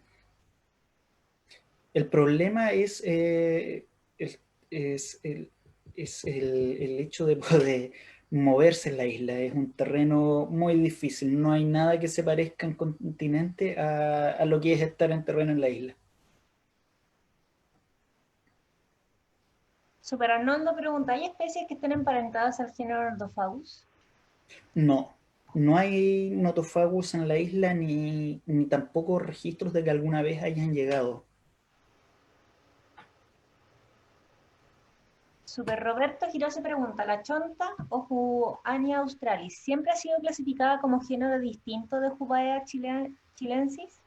El problema el, es el hecho de poder moverse en la isla. Es un terreno muy difícil. No hay nada que se parezca en continente a lo que es estar en terreno en la isla. Super Arnoldo pregunta, ¿hay especies que estén emparentadas al género Ordofagus? No, no hay notofagus en la isla ni tampoco registros de que alguna vez hayan llegado. Super Roberto Girose pregunta, ¿la chonta o Juania australis siempre ha sido clasificada como género distinto de Jubaea chilensis?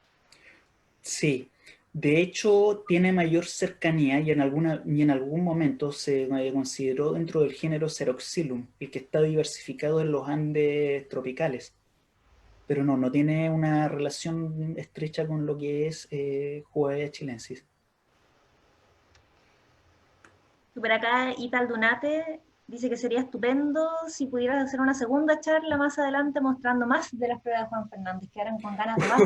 Sí, de hecho tiene mayor cercanía y en algún momento se consideró dentro del género Ceroxylum, el que está diversificado en los Andes tropicales, pero no tiene una relación estrecha con lo que es Jubaea chilensis. Super acá Ital Dunate Dice que sería estupendo si pudieras hacer una segunda charla más adelante mostrando más de las pruebas de Juan Fernández. Quedaron con ganas de más.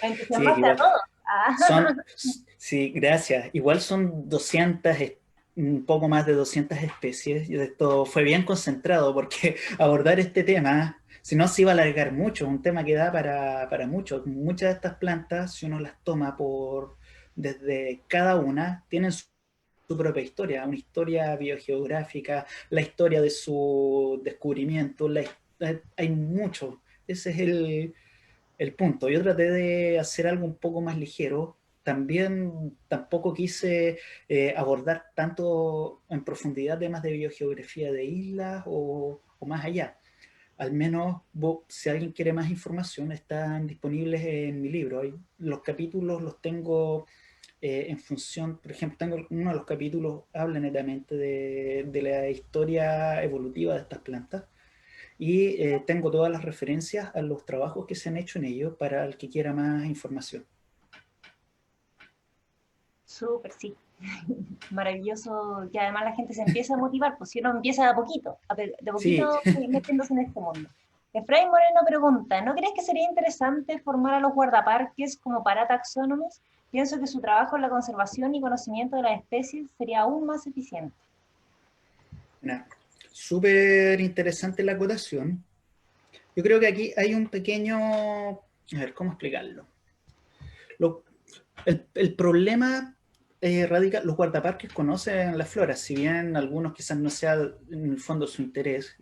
Me Sí, entusiasmaste a igual. todos. Ah. Sí, gracias. Igual son 200, un poco más de 200 especies. Y esto fue bien concentrado porque abordar este tema, si no se iba a alargar mucho, un tema que da para mucho. Muchas de estas plantas, si uno las toma desde cada una, tienen su propia historia, una historia biogeográfica, la historia de su descubrimiento, hay mucho. Ese es el punto. Yo traté de hacer algo un poco más ligero. También tampoco quise abordar tanto en profundidad temas de biogeografía de islas o más allá. Al menos si alguien quiere más información, están disponibles en mi libro. Los capítulos los tengo en función, por ejemplo, tengo uno de los capítulos habla netamente de la historia evolutiva de estas plantas y tengo todas las referencias a los trabajos que se han hecho en ello para el que quiera más información. Súper, sí. Maravilloso que además la gente se empieza a motivar, pues si uno empieza de a poquito, de Sí, poquito metiéndose en este mundo. Efraín Moreno pregunta, ¿no crees que sería interesante formar a los guardaparques como parataxónomos? Pienso que su trabajo en la conservación y conocimiento de las especies sería aún más eficiente. súper interesante la acotación. Yo creo que aquí hay un pequeño, a ver, ¿cómo explicarlo? Lo, el problema radica, los guardaparques conocen la flora, si bien algunos quizás no sea en el fondo su interés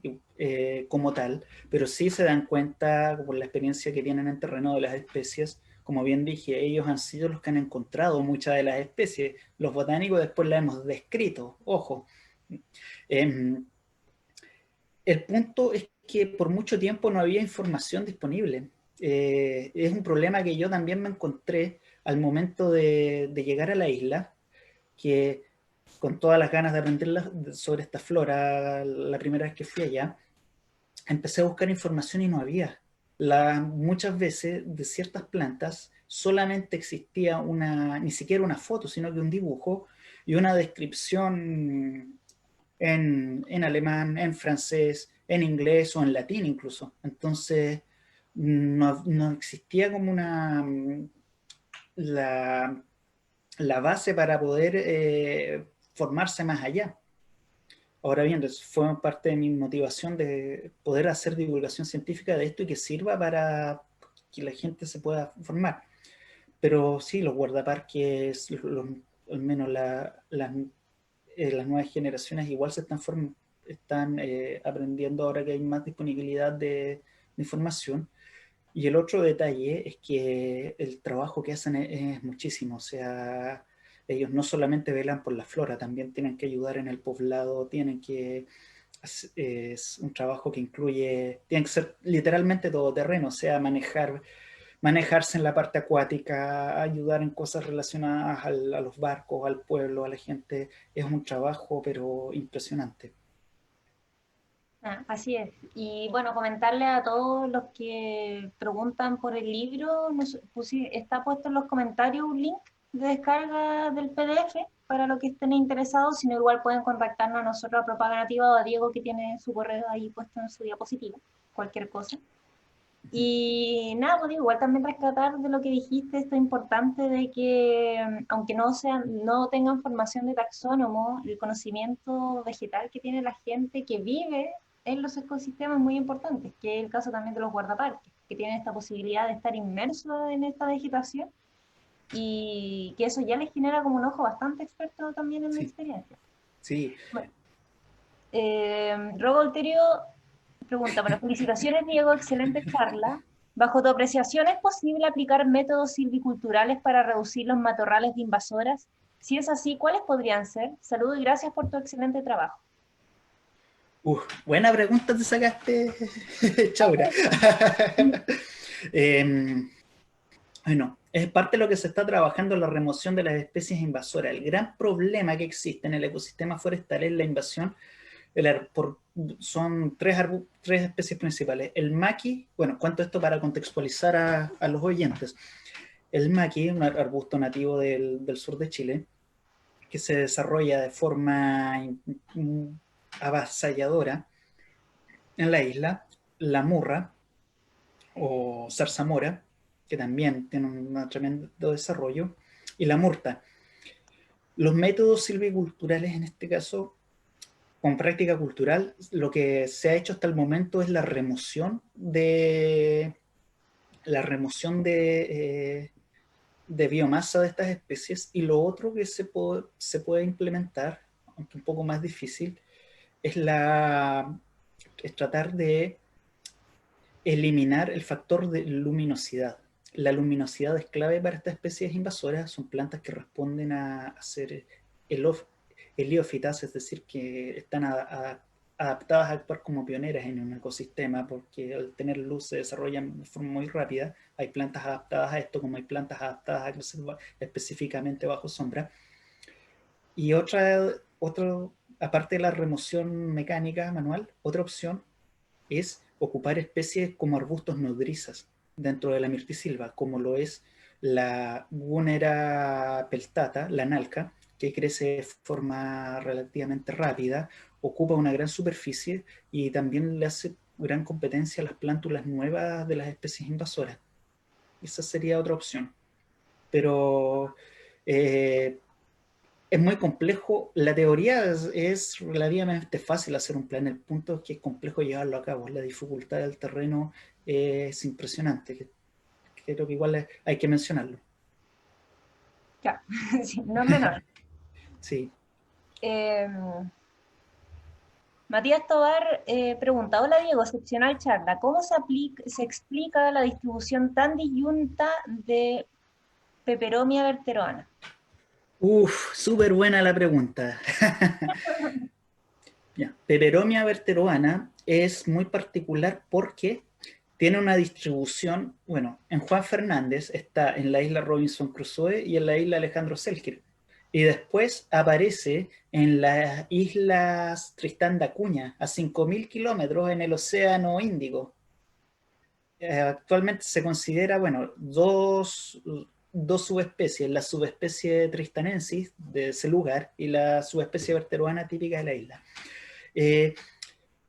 como tal, pero sí se dan cuenta por la experiencia que tienen en terreno de las especies. Como bien dije, ellos han sido los que han encontrado muchas de las especies. Los botánicos después las hemos descrito, ojo. Eh, el punto es que por mucho tiempo no había información disponible. Es un problema que yo también me encontré al momento de llegar a la isla, que con todas las ganas de aprender sobre esta flora, la primera vez que fui allá, empecé a buscar información y no había. Muchas veces de ciertas plantas solamente existía ni siquiera una foto, sino que un dibujo y una descripción en alemán, en francés, en inglés o en latín incluso. Entonces, no existía como la, la base para poder formarse más allá. Ahora bien, fue parte de mi motivación de poder hacer divulgación científica de esto y que sirva para que la gente se pueda formar. Pero sí, los guardaparques, al menos las nuevas generaciones igual están aprendiendo ahora que hay más disponibilidad de información. Y el otro detalle es que el trabajo que hacen es muchísimo, o sea, ellos no solamente velan por la flora, también tienen que ayudar en el poblado, es un trabajo que tiene que ser literalmente todoterreno, o sea, manejarse en la parte acuática, ayudar en cosas relacionadas a los barcos, al pueblo, a la gente, es un trabajo pero impresionante. Así es. Y bueno, comentarle a todos los que preguntan por el libro, está puesto en los comentarios un link de descarga del PDF para los que estén interesados, si no igual pueden contactarnos a nosotros a Propaganativa o a Diego que tiene su correo ahí puesto en su diapositiva, cualquier cosa. Y nada, pues igual también rescatar de lo que dijiste, esto importante de que aunque no tengan formación de taxónomo, el conocimiento vegetal que tiene la gente que vive en los ecosistemas es muy importante, que es el caso también de los guardaparques, que tienen esta posibilidad de estar inmersos en esta vegetación y que eso ya les genera como un ojo bastante experto también en la Sí, experiencia. sí. Bueno, Robo Alterio pregunta, bueno, felicitaciones Diego, excelente charla. Bajo tu apreciación, ¿es posible aplicar métodos silviculturales para reducir los matorrales de invasoras? Si es así, ¿cuáles podrían ser? Saludos y gracias por tu excelente trabajo. Buena pregunta te sacaste, Chaura. Bueno, es parte de lo que se está trabajando en la remoción de las especies invasoras. El gran problema que existe en el ecosistema forestal es la invasión. Son tres especies principales. El maqui, bueno, cuento esto para contextualizar a los oyentes. El maqui, un arbusto nativo del sur de Chile, que se desarrolla de forma avasalladora en la isla, la murra o zarzamora, que también tiene un tremendo desarrollo, y la murta. Los métodos silviculturales en este caso, con práctica cultural, lo que se ha hecho hasta el momento es la remoción de biomasa de estas especies, y lo otro que se puede implementar, aunque un poco más difícil, es tratar de eliminar el factor de luminosidad. La luminosidad es clave para estas especies invasoras. Son plantas que responden a hacer heliófitas, es decir, que están adaptadas a actuar como pioneras en un ecosistema, porque al tener luz se desarrollan de forma muy rápida. Hay plantas adaptadas a esto, como hay plantas adaptadas a crecer específicamente bajo sombra. Y aparte de la remoción mecánica manual, otra opción es ocupar especies como arbustos nodrizas dentro de la mirtisilva, como lo es la Gunera peltata, la nalca, que crece de forma relativamente rápida, ocupa una gran superficie y también le hace gran competencia a las plántulas nuevas de las especies invasoras. Esa sería otra opción. Pero es muy complejo. La teoría es relativamente fácil hacer un plan. El punto es que es complejo llevarlo a cabo. La dificultad del terreno es impresionante. Creo que igual hay que mencionarlo. Claro, sí, no es menor. Sí. Eh, Matías Tobar pregunta, hola Diego, excepcional charla. ¿Cómo se explica la distribución tan disyunta de Peperomia verteroana? Súper buena la pregunta. Ya. Peperomia verteroana es muy particular porque tiene una distribución, bueno, en Juan Fernández está en la isla Robinson Crusoe y en la isla Alejandro Selkirk. Y después aparece en las islas Tristán da Cunha, a 5.000 kilómetros en el Océano Índico. Actualmente se considera, bueno, dos subespecies, la subespecie tristanensis de ese lugar y la subespecie verteroana típica de la isla. Eh,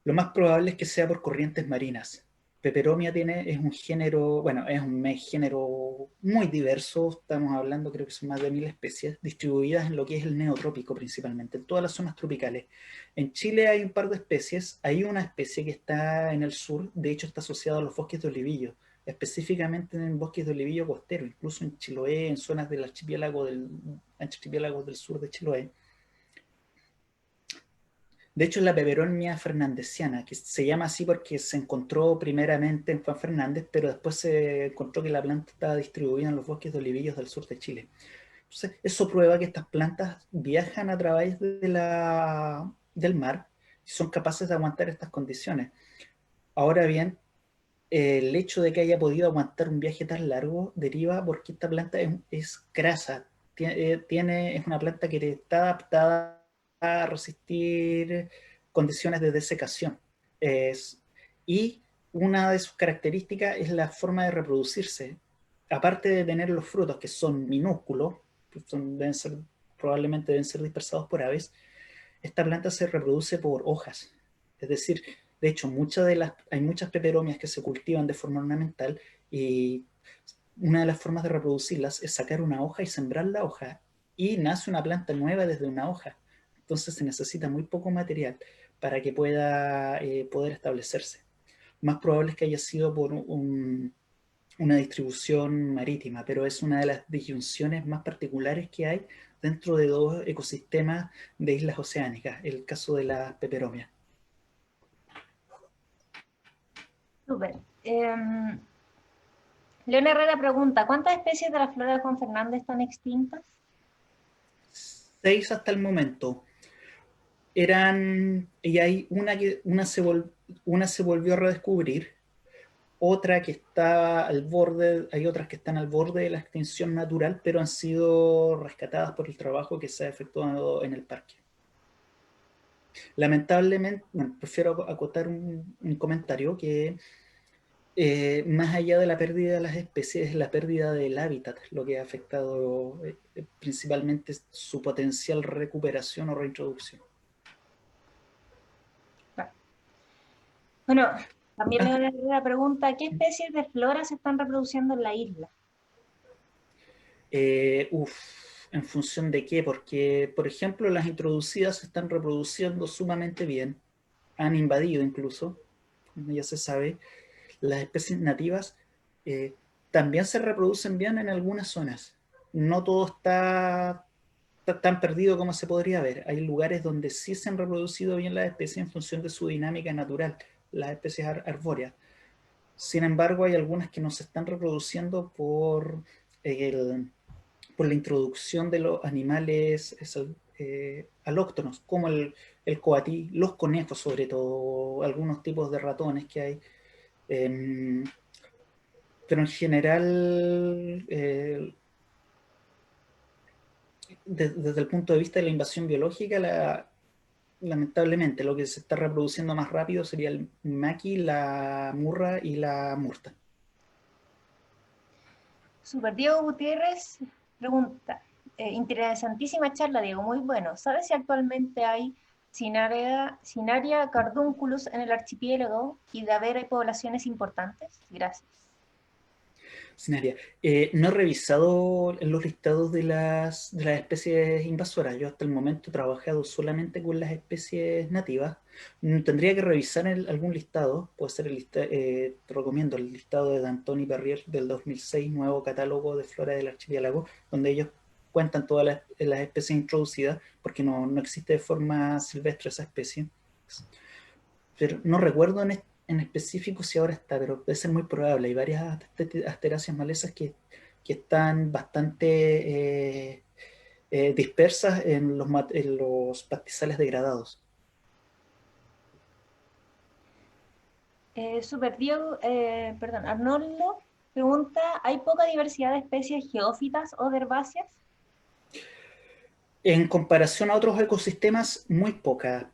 lo más probable es que sea por corrientes marinas. Peperomia es un género, bueno, es un género muy diverso. Estamos hablando, creo que son más de 1.000 especies, distribuidas en lo que es el neotrópico principalmente, en todas las zonas tropicales. En Chile hay un par de especies. Hay una especie que está en el sur, de hecho está asociada a los bosques de olivillo, específicamente en bosques de olivillo costero, incluso en Chiloé, en zonas del archipiélago del sur de Chiloé. De hecho, es la Peperomia fernandesiana, que se llama así porque se encontró primeramente en Juan Fernández, pero después se encontró que la planta estaba distribuida en los bosques de olivillos del sur de Chile. Entonces, eso prueba que estas plantas viajan a través del mar y son capaces de aguantar estas condiciones. Ahora bien, el hecho de que haya podido aguantar un viaje tan largo deriva porque esta planta es grasa, es una planta que está adaptada a resistir condiciones de desecación. Y una de sus características es la forma de reproducirse. Aparte de tener los frutos, que son minúsculos, probablemente deben ser dispersados por aves, esta planta se reproduce por hojas. Es decir, de hecho, hay muchas peperomias que se cultivan de forma ornamental y una de las formas de reproducirlas es sacar una hoja y sembrar la hoja y nace una planta nueva desde una hoja. Entonces se necesita muy poco material para que pueda poder establecerse. Más probable es que haya sido por una distribución marítima, pero es una de las disyunciones más particulares que hay dentro de dos ecosistemas de islas oceánicas, el caso de la peperomia. Súper. Leona Herrera pregunta, ¿cuántas especies de la flora de Juan Fernández están extintas? 6 hasta el momento. Y hay una se volvió a redescubrir, otra que está al borde, hay otras que están al borde de la extinción natural, pero han sido rescatadas por el trabajo que se ha efectuado en el parque. Lamentablemente, bueno, prefiero acotar un comentario que más allá de la pérdida de las especies, es la pérdida del hábitat lo que ha afectado principalmente su potencial recuperación o reintroducción. Bueno, también le voy a hacer la pregunta, ¿qué especies de flora se están reproduciendo en la isla? ¿En función de qué? Porque, por ejemplo, las introducidas se están reproduciendo sumamente bien, han invadido incluso, como ya se sabe. Las especies nativas eh, también se reproducen bien en algunas zonas. No todo está tan perdido como se podría ver. Hay lugares donde sí se han reproducido bien las especies en función de su dinámica natural, las especies arbóreas. Sin embargo, hay algunas que no se están reproduciendo el, por la introducción de los animales alóctonos, como el coatí, los conejos sobre todo, algunos tipos de ratones que hay. Eh, pero en general, desde el punto de vista de la invasión biológica, lamentablemente lo que se está reproduciendo más rápido sería el maqui, la murra y la murta. Super Diego Gutiérrez pregunta, interesantísima charla, Diego, muy bueno. ¿Sabes si actualmente hay Cinaria cardunculus en el archipiélago y de haber hay poblaciones importantes? Gracias. Sinaria. No he revisado los listados de las especies invasoras. Yo hasta el momento he trabajado solamente con las especies nativas. Tendría que revisar algún listado. Puede ser te recomiendo el listado de D'Antoni Perrier del 2006, nuevo catálogo de flora del archipiélago, donde ellos cuentan todas las especies introducidas, porque no existe de forma silvestre esa especie. Pero no recuerdo en específico si ahora está, pero debe ser muy probable. Hay varias asteráceas malezas que están bastante dispersas en los pastizales degradados. Super Diego, perdón, Arnoldo pregunta, ¿hay poca diversidad de especies geófitas o de herbáceas? En comparación a otros ecosistemas, muy poca,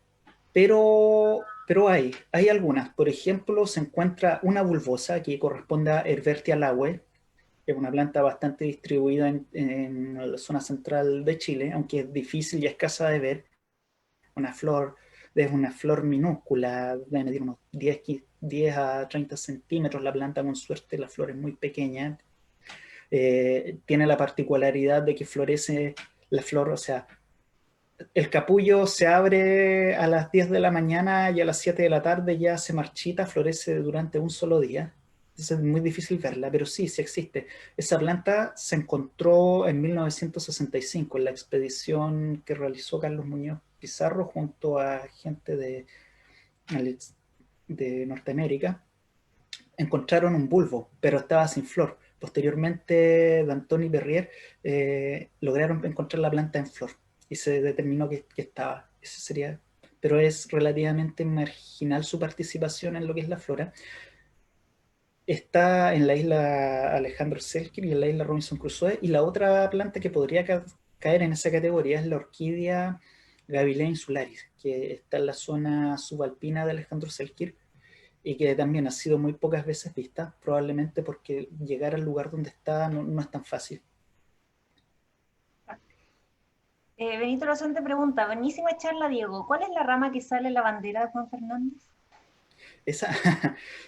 pero hay algunas. Por ejemplo, se encuentra una bulbosa que corresponde a Herbertia laue, que es una planta bastante distribuida en la zona central de Chile, aunque es difícil y escasa de ver. Una flor, es una flor minúscula, debe medir unos 10 a 30 centímetros la planta con suerte, la flor es muy pequeña. Tiene la particularidad de que florece la flor, o sea, el capullo se abre a las 10 de la mañana y a las 7 de la tarde ya se marchita, florece durante un solo día. Es muy difícil verla, pero sí, sí existe. Esa planta se encontró en 1965 en la expedición que realizó Carlos Muñoz Pizarro junto a gente de Norteamérica. Encontraron un bulbo, pero estaba sin flor. Posteriormente, D'Antoni Perrier lograron encontrar la planta en flor y se determinó que estaba. Ese sería, pero es relativamente marginal su participación en lo que es la flora. Está en la isla Alejandro Selkirk y en la isla Robinson Crusoe, y la otra planta que podría caer en esa categoría es la orquídea Gavilea insularis, que está en la zona subalpina de Alejandro Selkirk y que también ha sido muy pocas veces vista, probablemente porque llegar al lugar donde está no es tan fácil. Benito Lozante pregunta, buenísima charla, Diego. ¿Cuál es la rama que sale en la bandera de Juan Fernández? Esa,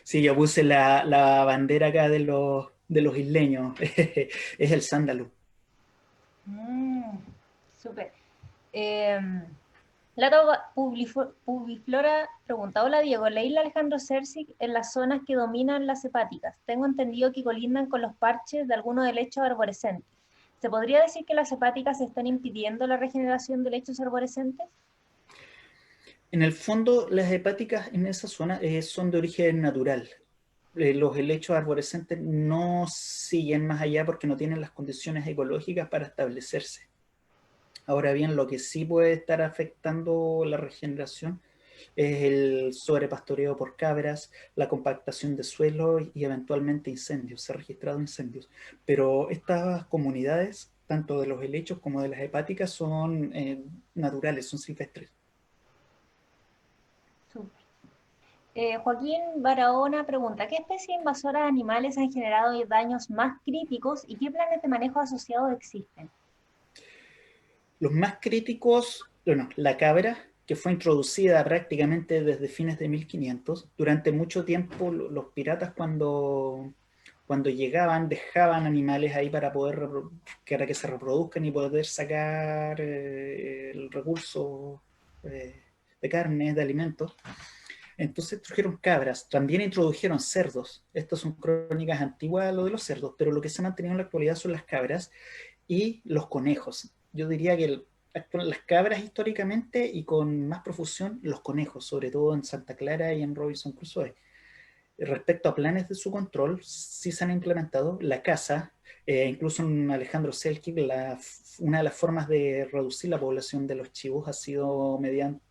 sí, yo puse la bandera acá de los isleños, es el sándalo. Mm, súper. Eh, Lata Publiflora pregunta, hola Diego, en la isla Alejandro Cerci, en las zonas que dominan las hepáticas, tengo entendido que colindan con los parches de algunos helechos arborescentes. ¿Se podría decir que las hepáticas están impidiendo la regeneración de helechos arborescentes? En el fondo, las hepáticas en esa zona son de origen natural. Los helechos arborescentes no siguen más allá porque no tienen las condiciones ecológicas para establecerse. Ahora bien, lo que sí puede estar afectando la regeneración es el sobrepastoreo por cabras, la compactación de suelo y eventualmente incendios. Se han registrado incendios. Pero estas comunidades, tanto de los helechos como de las hepáticas, son naturales, son silvestres. Súper. Joaquín Barahona pregunta, ¿qué especies invasoras animales han generado daños más críticos y qué planes de manejo asociados existen? Los más críticos, bueno, la cabra, que fue introducida prácticamente desde fines de 1500. Durante mucho tiempo los piratas cuando llegaban dejaban animales ahí para que se reproduzcan y poder sacar el recurso de carne, de alimentos. Entonces introdujeron cabras, también introdujeron cerdos. Estas son crónicas antiguas, lo de los cerdos, pero lo que se ha mantenido en la actualidad son las cabras y los conejos. Yo diría que las cabras históricamente y con más profusión los conejos, sobre todo en Santa Clara y en Robinson Crusoe. Respecto a planes de su control, sí se han implementado la caza, incluso en Alejandro Selkirk, una de las formas de reducir la población de los chivos ha sido mediante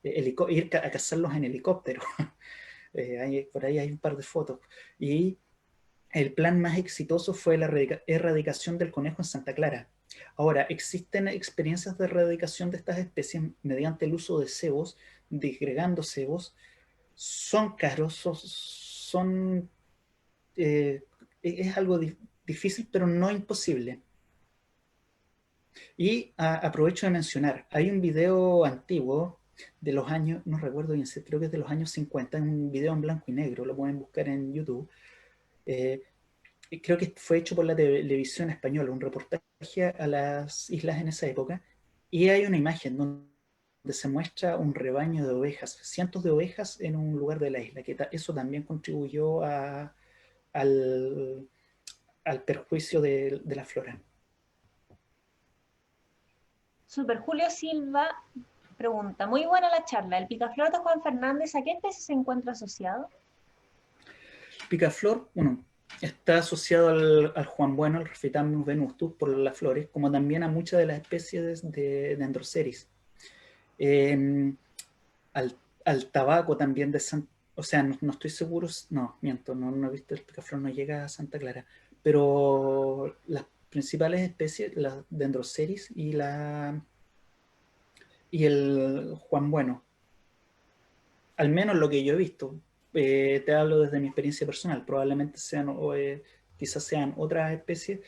ir a cazarlos en helicóptero. Por ahí hay un par de fotos. Y el plan más exitoso fue la erradicación del conejo en Santa Clara. Ahora, existen experiencias de erradicación de estas especies mediante el uso de cebos, disgregando cebos. Son caros, es algo difícil, pero no imposible. Y aprovecho de mencionar, hay un video antiguo de los años, no recuerdo bien, creo que es de los años 50, es un video en blanco y negro, lo pueden buscar en YouTube. Creo que fue hecho por la televisión española, un reportaje a las islas en esa época, y hay una imagen donde se muestra un rebaño de ovejas, cientos de ovejas en un lugar de la isla, que eso también contribuyó al perjuicio de la flora. Super. Julio Silva pregunta, muy buena la charla, ¿el picaflor de Juan Fernández a qué especie se encuentra asociado? Picaflor, bueno, está asociado al Juan Bueno, al Rafetamnus venustus, por las flores, como también a muchas de las especies de Dendroceris. Al tabaco también o sea, no estoy seguro, no, miento, no he visto, el picaflor no llega a Santa Clara, pero las principales especies, las Dendroceris y el Juan Bueno, al menos lo que yo he visto, te hablo desde mi experiencia personal, probablemente quizás sean otras especies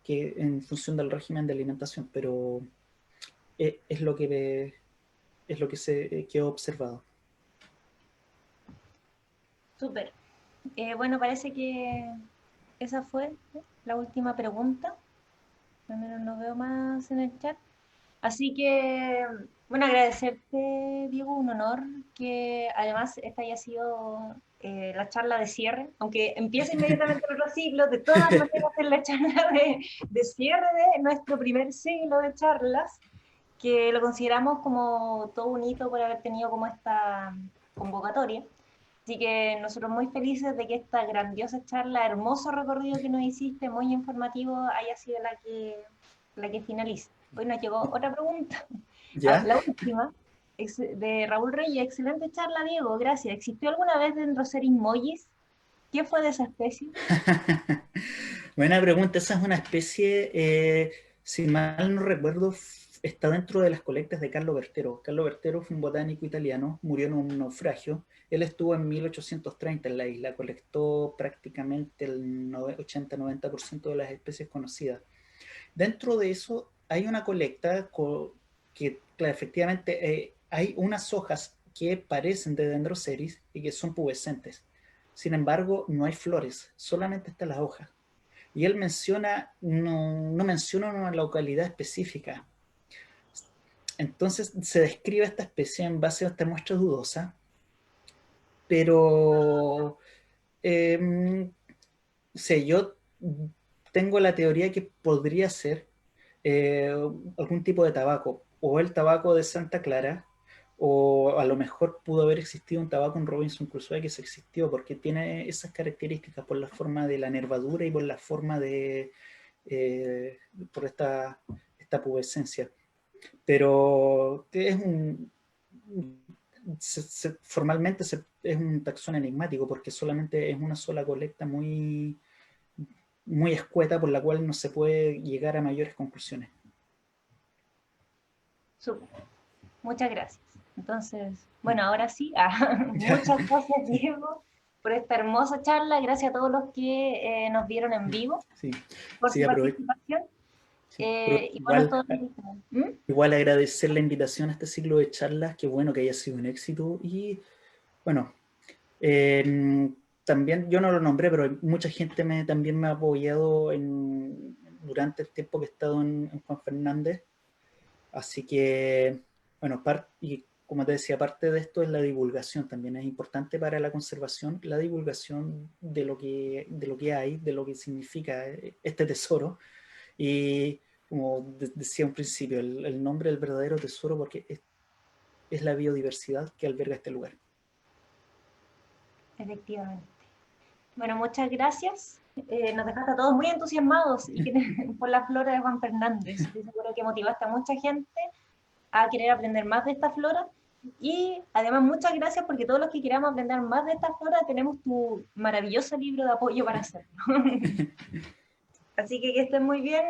que en función del régimen de alimentación, pero es lo que he observado. Súper. Bueno, parece que esa fue la última pregunta. Al menos no veo más en el chat. Así que, bueno, agradecerte, Diego, un honor que además esta haya sido la charla de cierre, aunque empiece inmediatamente el otro ciclo, de todas maneras es la charla de cierre de nuestro primer siglo de charlas, que lo consideramos como todo un hito por haber tenido como esta convocatoria. Así que nosotros muy felices de que esta grandiosa charla, hermoso recorrido que nos hiciste, muy informativo, haya sido la que finaliza. Hoy nos llegó otra pregunta. ¿Ya? La última, de Raúl Reyes. Excelente charla, Diego, gracias. ¿Existió alguna vez Dendroceris mollis? ¿Qué fue de esa especie? Buena pregunta. Esa es una especie, si mal no recuerdo, está dentro de las colectas de Carlo Bertero. Carlo Bertero fue un botánico italiano, murió en un naufragio. Él estuvo en 1830 en la isla, colectó prácticamente el 80-90% de las especies conocidas. Dentro de eso hay una colecta que, claro, efectivamente hay unas hojas que parecen de Dendroceris y que son pubescentes. Sin embargo, no hay flores, solamente están las hojas. Y él no menciona una localidad específica. Entonces se describe esta especie en base a esta muestra dudosa, pero yo tengo la teoría que podría ser algún tipo de tabaco, o el tabaco de Santa Clara, o a lo mejor pudo haber existido un tabaco en Robinson Crusoe que se existió, porque tiene esas características por la forma de la nervadura y por la forma por esta pubescencia. Pero es formalmente es un taxón enigmático, porque solamente es una sola colecta muy escueta, por la cual no se puede llegar a mayores conclusiones. Súper. Muchas gracias. Entonces, bueno, ahora sí, muchas gracias, Diego, por esta hermosa charla. Gracias a todos los que nos vieron en vivo Sí, por sí, su participación. Sí, pero y bueno, es todo. igual agradecer la invitación a este ciclo de charlas, qué bueno que haya sido un éxito y bueno, también yo no lo nombré, pero mucha gente también me ha apoyado durante el tiempo que he estado en Juan Fernández, así que bueno, y como te decía, parte de esto es la divulgación, también es importante para la conservación, la divulgación de lo que hay, de lo que significa este tesoro. Y como decía un principio, el nombre del verdadero tesoro porque es la biodiversidad que alberga este lugar. Efectivamente. Bueno, muchas gracias. Nos dejaste a todos muy entusiasmados por la flora de Juan Fernández. Estoy seguro que motivaste a mucha gente a querer aprender más de esta flora. Y además muchas gracias porque todos los que queramos aprender más de esta flora tenemos tu maravilloso libro de apoyo para hacerlo. Así que estén muy bien.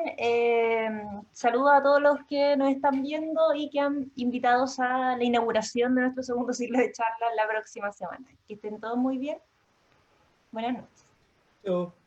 Saludos a todos los que nos están viendo y que han invitados a la inauguración de nuestro segundo ciclo de charlas la próxima semana. Que estén todos muy bien. Buenas noches. Chao.